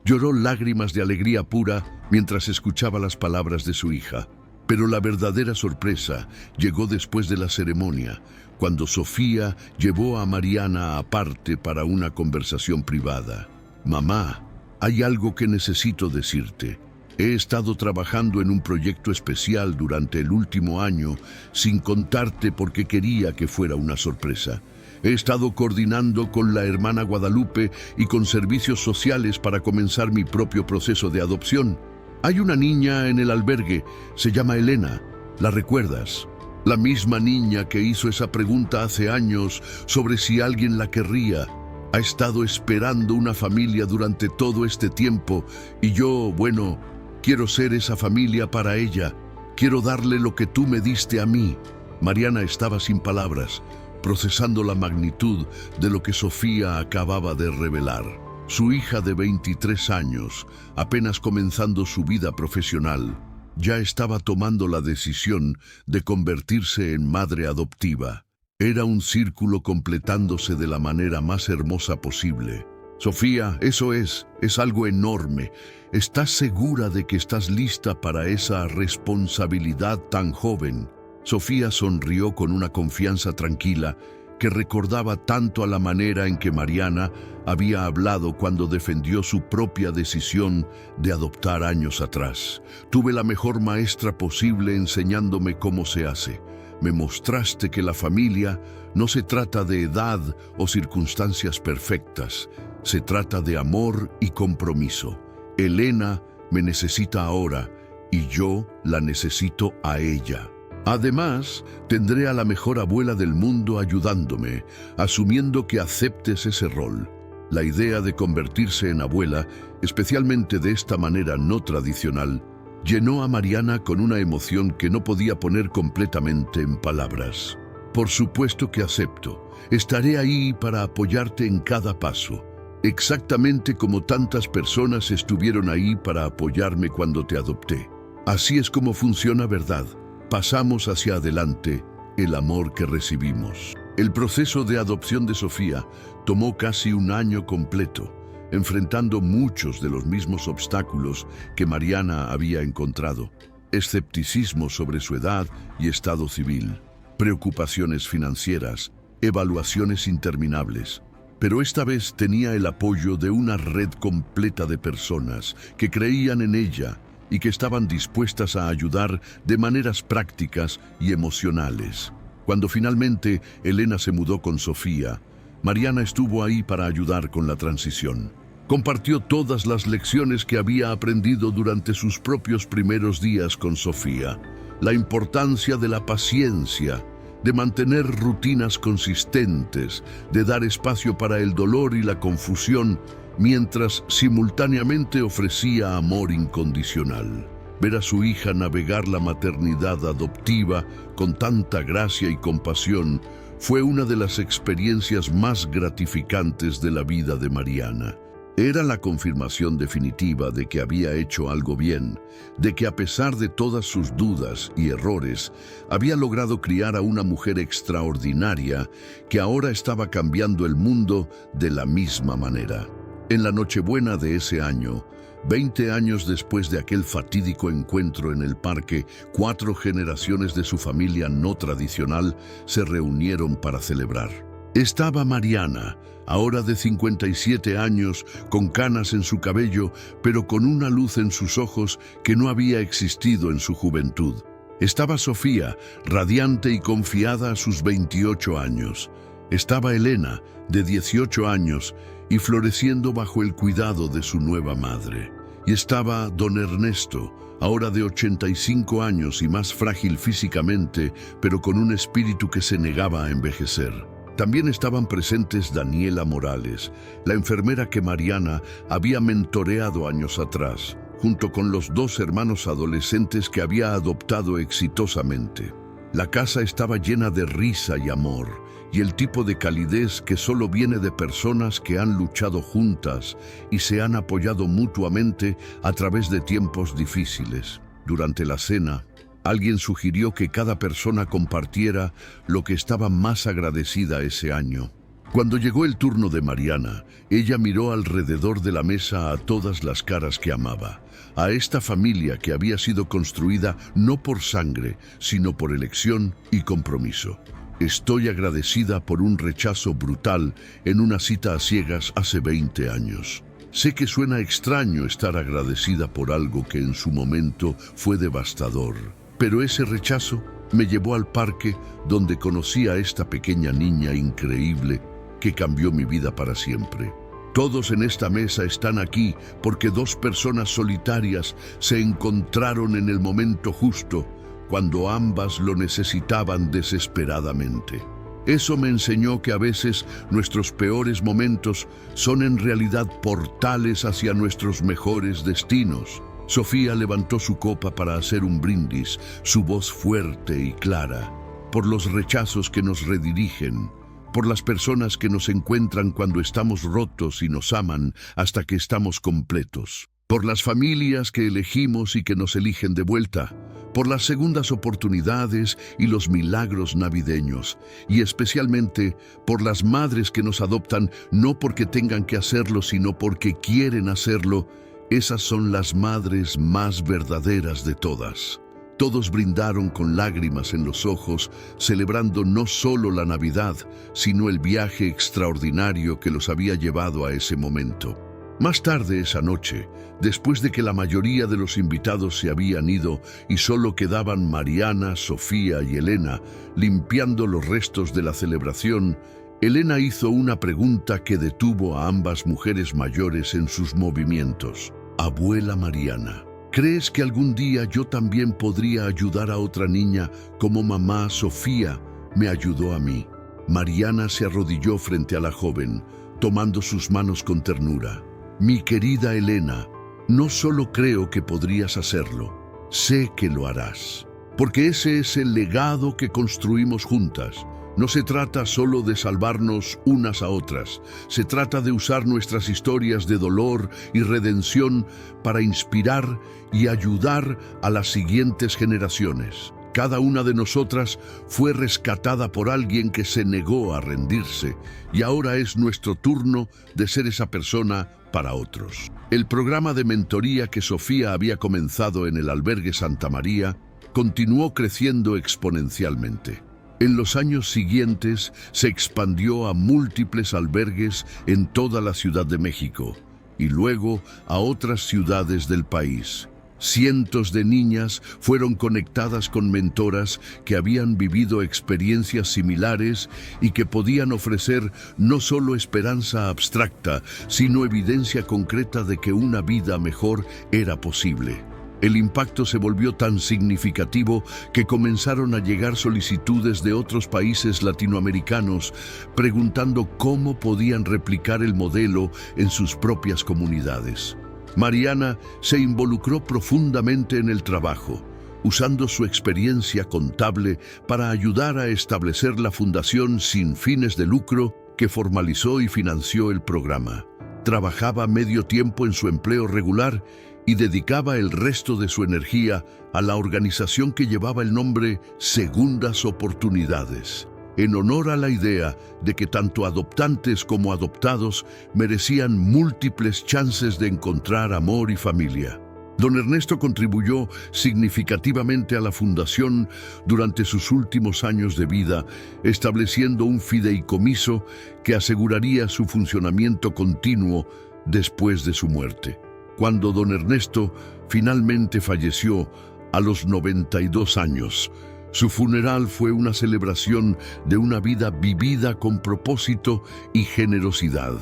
lloró lágrimas de alegría pura mientras escuchaba las palabras de su hija. Pero la verdadera sorpresa llegó después de la ceremonia, cuando Sofía llevó a Mariana aparte para una conversación privada. «Mamá, hay algo que necesito decirte. He estado trabajando en un proyecto especial durante el último año sin contarte porque quería que fuera una sorpresa. He estado coordinando con la hermana Guadalupe y con servicios sociales para comenzar mi propio proceso de adopción. Hay una niña en el albergue, se llama Elena. ¿La recuerdas? La misma niña que hizo esa pregunta hace años sobre si alguien la querría. Ha estado esperando una familia durante todo este tiempo y yo, bueno, quiero ser esa familia para ella. Quiero darle lo que tú me diste a mí». Mariana estaba sin palabras, procesando la magnitud de lo que Sofía acababa de revelar. Su hija de 23 años, apenas comenzando su vida profesional, ya estaba tomando la decisión de convertirse en madre adoptiva. Era un círculo completándose de la manera más hermosa posible. «Sofía, eso es algo enorme. ¿Estás segura de que estás lista para esa responsabilidad tan joven?» Sofía sonrió con una confianza tranquila que recordaba tanto a la manera en que Mariana había hablado cuando defendió su propia decisión de adoptar años atrás. «Tuve la mejor maestra posible enseñándome cómo se hace. Me mostraste que la familia no se trata de edad o circunstancias perfectas, se trata de amor y compromiso. Elena me necesita ahora y yo la necesito a ella. Además, tendré a la mejor abuela del mundo ayudándome, asumiendo que aceptes ese rol». La idea de convertirse en abuela, especialmente de esta manera no tradicional, llenó a Mariana con una emoción que no podía poner completamente en palabras. «Por supuesto que acepto. Estaré ahí para apoyarte en cada paso, exactamente como tantas personas estuvieron ahí para apoyarme cuando te adopté. Así es como funciona, ¿verdad? Pasamos hacia adelante el amor que recibimos». El proceso de adopción de Sofía tomó casi un año completo, enfrentando muchos de los mismos obstáculos que Mariana había encontrado: escepticismo sobre su edad y estado civil, preocupaciones financieras, evaluaciones interminables. Pero esta vez tenía el apoyo de una red completa de personas que creían en ella y que estaban dispuestas a ayudar de maneras prácticas y emocionales. Cuando finalmente Elena se mudó con Sofía, Mariana estuvo ahí para ayudar con la transición. Compartió todas las lecciones que había aprendido durante sus propios primeros días con Sofía: la importancia de la paciencia, de mantener rutinas consistentes, de dar espacio para el dolor y la confusión, mientras simultáneamente ofrecía amor incondicional. Ver a su hija navegar la maternidad adoptiva con tanta gracia y compasión fue una de las experiencias más gratificantes de la vida de Mariana. Era la confirmación definitiva de que había hecho algo bien, de que a pesar de todas sus dudas y errores, había logrado criar a una mujer extraordinaria que ahora estaba cambiando el mundo de la misma manera. En la Nochebuena de ese año, 20 años después de aquel fatídico encuentro en el parque, 4 generaciones de su familia no tradicional se reunieron para celebrar. Estaba Mariana, ahora de 57 años, con canas en su cabello, pero con una luz en sus ojos que no había existido en su juventud. Estaba Sofía, radiante y confiada a sus 28 años. Estaba Elena, de 18 años, y floreciendo bajo el cuidado de su nueva madre. Y estaba don Ernesto, ahora de 85 años y más frágil físicamente, pero con un espíritu que se negaba a envejecer. También estaban presentes Daniela Morales, la enfermera que Mariana había mentoreado años atrás, junto con los 2 hermanos adolescentes que había adoptado exitosamente. La casa estaba llena de risa y amor, y el tipo de calidez que solo viene de personas que han luchado juntas y se han apoyado mutuamente a través de tiempos difíciles. Durante la cena, alguien sugirió que cada persona compartiera lo que estaba más agradecida ese año. Cuando llegó el turno de Mariana, ella miró alrededor de la mesa a todas las caras que amaba, a esta familia que había sido construida no por sangre, sino por elección y compromiso. Estoy agradecida por un rechazo brutal en una cita a ciegas hace 20 años. Sé que suena extraño estar agradecida por algo que en su momento fue devastador, pero ese rechazo me llevó al parque donde conocí a esta pequeña niña increíble que cambió mi vida para siempre. Todos en esta mesa están aquí porque 2 personas solitarias se encontraron en el momento justo, cuando ambas lo necesitaban desesperadamente. Eso me enseñó que a veces nuestros peores momentos son en realidad portales hacia nuestros mejores destinos. Sofía levantó su copa para hacer un brindis, su voz fuerte y clara, por los rechazos que nos redirigen, por las personas que nos encuentran cuando estamos rotos y nos aman hasta que estamos completos, por las familias que elegimos y que nos eligen de vuelta, por las segundas oportunidades y los milagros navideños, y especialmente por las madres que nos adoptan no porque tengan que hacerlo, sino porque quieren hacerlo. Esas son las madres más verdaderas de todas. Todos brindaron con lágrimas en los ojos, celebrando no solo la Navidad, sino el viaje extraordinario que los había llevado a ese momento. Más tarde esa noche, después de que la mayoría de los invitados se habían ido y solo quedaban Mariana, Sofía y Elena limpiando los restos de la celebración, Elena hizo una pregunta que detuvo a ambas mujeres mayores en sus movimientos. Abuela Mariana, ¿crees que algún día yo también podría ayudar a otra niña como mamá Sofía me ayudó a mí? Mariana se arrodilló frente a la joven, tomando sus manos con ternura. Mi querida Elena, no solo creo que podrías hacerlo, sé que lo harás, porque ese es el legado que construimos juntas. No se trata solo de salvarnos unas a otras, se trata de usar nuestras historias de dolor y redención para inspirar y ayudar a las siguientes generaciones. Cada una de nosotras fue rescatada por alguien que se negó a rendirse, y ahora es nuestro turno de ser esa persona para otros. El programa de mentoría que Sofía había comenzado en el albergue Santa María continuó creciendo exponencialmente. En los años siguientes se expandió a múltiples albergues en toda la Ciudad de México y luego a otras ciudades del país. Cientos de niñas fueron conectadas con mentoras que habían vivido experiencias similares y que podían ofrecer no solo esperanza abstracta, sino evidencia concreta de que una vida mejor era posible. El impacto se volvió tan significativo que comenzaron a llegar solicitudes de otros países latinoamericanos preguntando cómo podían replicar el modelo en sus propias comunidades. Mariana se involucró profundamente en el trabajo, usando su experiencia contable para ayudar a establecer la fundación sin fines de lucro que formalizó y financió el programa. Trabajaba medio tiempo en su empleo regular y dedicaba el resto de su energía a la organización que llevaba el nombre Segundas Oportunidades, en honor a la idea de que tanto adoptantes como adoptados merecían múltiples chances de encontrar amor y familia. Don Ernesto contribuyó significativamente a la fundación durante sus últimos años de vida, estableciendo un fideicomiso que aseguraría su funcionamiento continuo después de su muerte. Cuando don Ernesto finalmente falleció a los 92 años, Su funeral fue una celebración de una vida vivida con propósito y generosidad.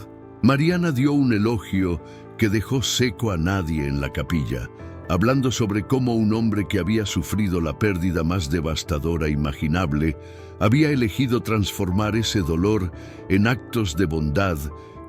Mariana dio un elogio que dejó seco a nadie en la capilla, hablando sobre cómo un hombre que había sufrido la pérdida más devastadora imaginable había elegido transformar ese dolor en actos de bondad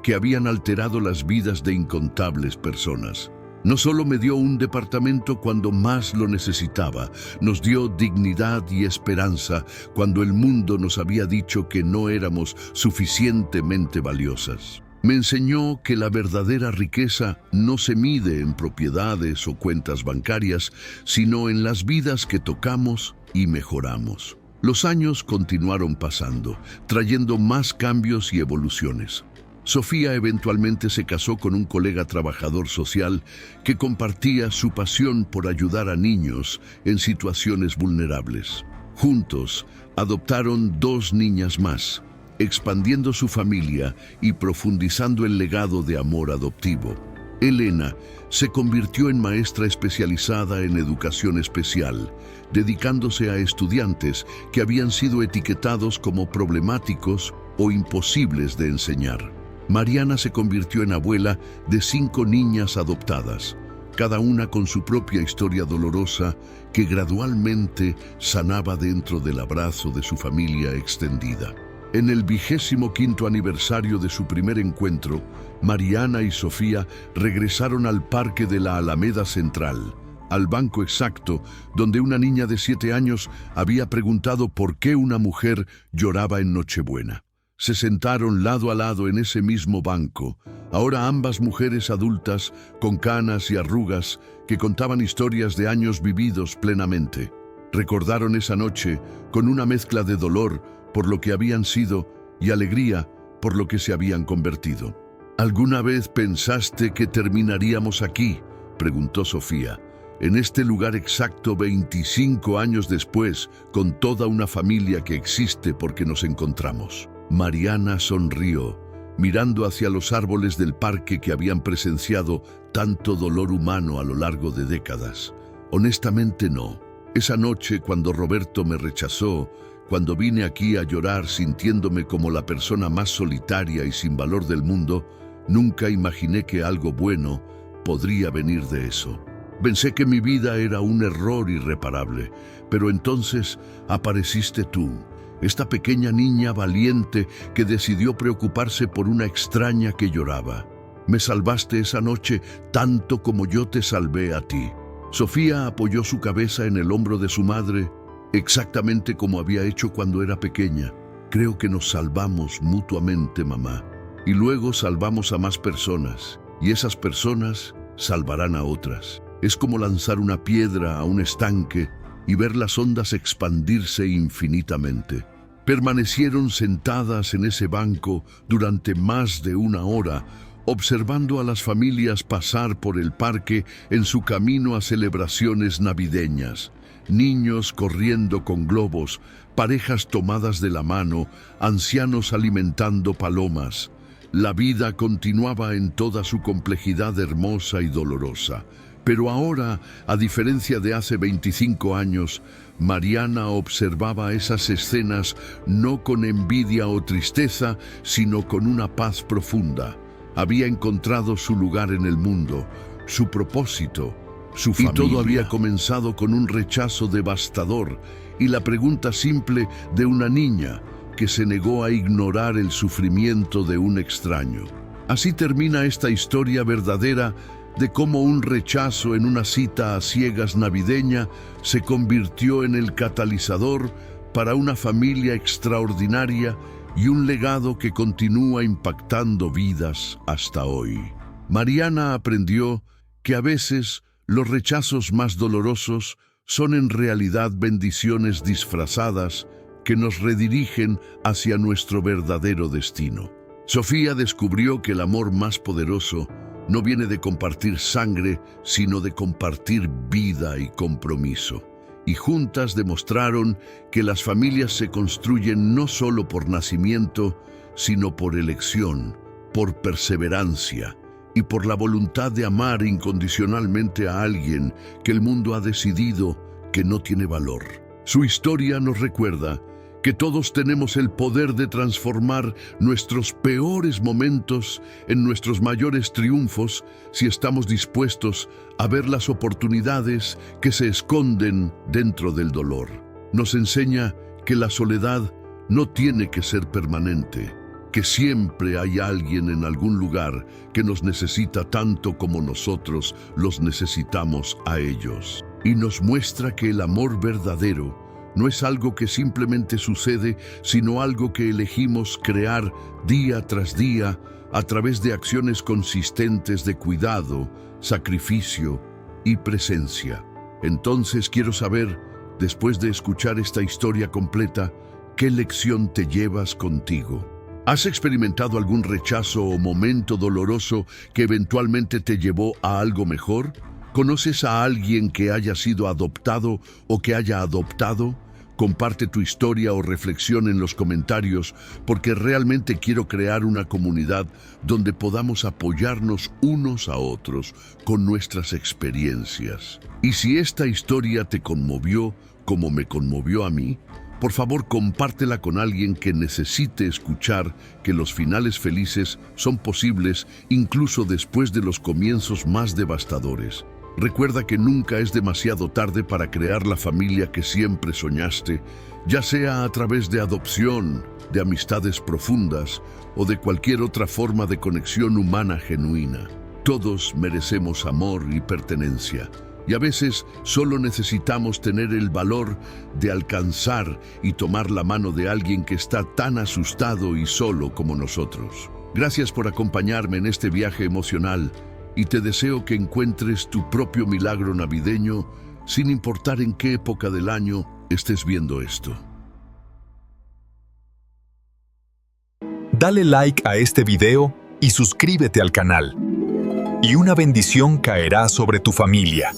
que habían alterado las vidas de incontables personas. No solo me dio un departamento cuando más lo necesitaba, nos dio dignidad y esperanza cuando el mundo nos había dicho que no éramos suficientemente valiosas. Me enseñó que la verdadera riqueza no se mide en propiedades o cuentas bancarias, sino en las vidas que tocamos y mejoramos. Los años continuaron pasando, trayendo más cambios y evoluciones. Sofía eventualmente se casó con un colega trabajador social que compartía su pasión por ayudar a niños en situaciones vulnerables. Juntos, adoptaron 2 niñas más, expandiendo su familia y profundizando el legado de amor adoptivo. Elena se convirtió en maestra especializada en educación especial, dedicándose a estudiantes que habían sido etiquetados como problemáticos o imposibles de enseñar. Mariana se convirtió en abuela de 5 niñas adoptadas, cada una con su propia historia dolorosa que gradualmente sanaba dentro del abrazo de su familia extendida. En el 25º aniversario de su primer encuentro, Mariana y Sofía regresaron al parque de la Alameda Central, al banco exacto donde una niña de 7 años había preguntado por qué una mujer lloraba en Nochebuena. Se sentaron lado a lado en ese mismo banco, ahora ambas mujeres adultas con canas y arrugas que contaban historias de años vividos plenamente. Recordaron esa noche con una mezcla de dolor por lo que habían sido y alegría por lo que se habían convertido. ¿Alguna vez pensaste que terminaríamos aquí?, preguntó Sofía, en este lugar exacto 25 años después, con toda una familia que existe porque nos encontramos. Mariana sonrió, mirando hacia los árboles del parque que habían presenciado tanto dolor humano a lo largo de décadas. Honestamente no. Esa noche, cuando Roberto me rechazó, cuando vine aquí a llorar sintiéndome como la persona más solitaria y sin valor del mundo, nunca imaginé que algo bueno podría venir de eso. Pensé que mi vida era un error irreparable, pero entonces apareciste tú. Esta pequeña niña valiente que decidió preocuparse por una extraña que lloraba. Me salvaste esa noche tanto como yo te salvé a ti. Sofía apoyó su cabeza en el hombro de su madre, exactamente como había hecho cuando era pequeña. Creo que nos salvamos mutuamente, mamá. Y luego salvamos a más personas, y esas personas salvarán a otras. Es como lanzar una piedra a un estanque y ver las ondas expandirse infinitamente. Permanecieron sentadas en ese banco durante más de 1 hora, observando a las familias pasar por el parque en su camino a celebraciones navideñas. Niños corriendo con globos, parejas tomadas de la mano, ancianos alimentando palomas. La vida continuaba en toda su complejidad hermosa y dolorosa. Pero ahora, a diferencia de hace 25 años, Mariana observaba esas escenas no con envidia o tristeza, sino con una paz profunda. Había encontrado su lugar en el mundo, su propósito, su familia. Y todo había comenzado con un rechazo devastador y la pregunta simple de una niña que se negó a ignorar el sufrimiento de un extraño. Así termina esta historia verdadera de cómo un rechazo en una cita a ciegas navideña se convirtió en el catalizador para una familia extraordinaria y un legado que continúa impactando vidas hasta hoy. Mariana aprendió que a veces los rechazos más dolorosos son en realidad bendiciones disfrazadas que nos redirigen hacia nuestro verdadero destino. Sofía descubrió que el amor más poderoso no viene de compartir sangre, sino de compartir vida y compromiso. Y juntas demostraron que las familias se construyen no solo por nacimiento, sino por elección, por perseverancia y por la voluntad de amar incondicionalmente a alguien que el mundo ha decidido que no tiene valor. Su historia nos recuerda que todos tenemos el poder de transformar nuestros peores momentos en nuestros mayores triunfos si estamos dispuestos a ver las oportunidades que se esconden dentro del dolor. Nos enseña que la soledad no tiene que ser permanente, que siempre hay alguien en algún lugar que nos necesita tanto como nosotros los necesitamos a ellos. Y nos muestra que el amor verdadero no es algo que simplemente sucede, sino algo que elegimos crear día tras día a través de acciones consistentes de cuidado, sacrificio y presencia. Entonces quiero saber, después de escuchar esta historia completa, ¿qué lección te llevas contigo? ¿Has experimentado algún rechazo o momento doloroso que eventualmente te llevó a algo mejor? ¿Conoces a alguien que haya sido adoptado o que haya adoptado? Comparte tu historia o reflexión en los comentarios, porque realmente quiero crear una comunidad donde podamos apoyarnos unos a otros con nuestras experiencias. Y si esta historia te conmovió como me conmovió a mí, por favor compártela con alguien que necesite escuchar que los finales felices son posibles incluso después de los comienzos más devastadores. Recuerda que nunca es demasiado tarde para crear la familia que siempre soñaste, ya sea a través de adopción, de amistades profundas o de cualquier otra forma de conexión humana genuina. Todos merecemos amor y pertenencia, y a veces solo necesitamos tener el valor de alcanzar y tomar la mano de alguien que está tan asustado y solo como nosotros. Gracias por acompañarme en este viaje emocional, y te deseo que encuentres tu propio milagro navideño sin importar en qué época del año estés viendo esto. Dale like a este video y suscríbete al canal. Y una bendición caerá sobre tu familia.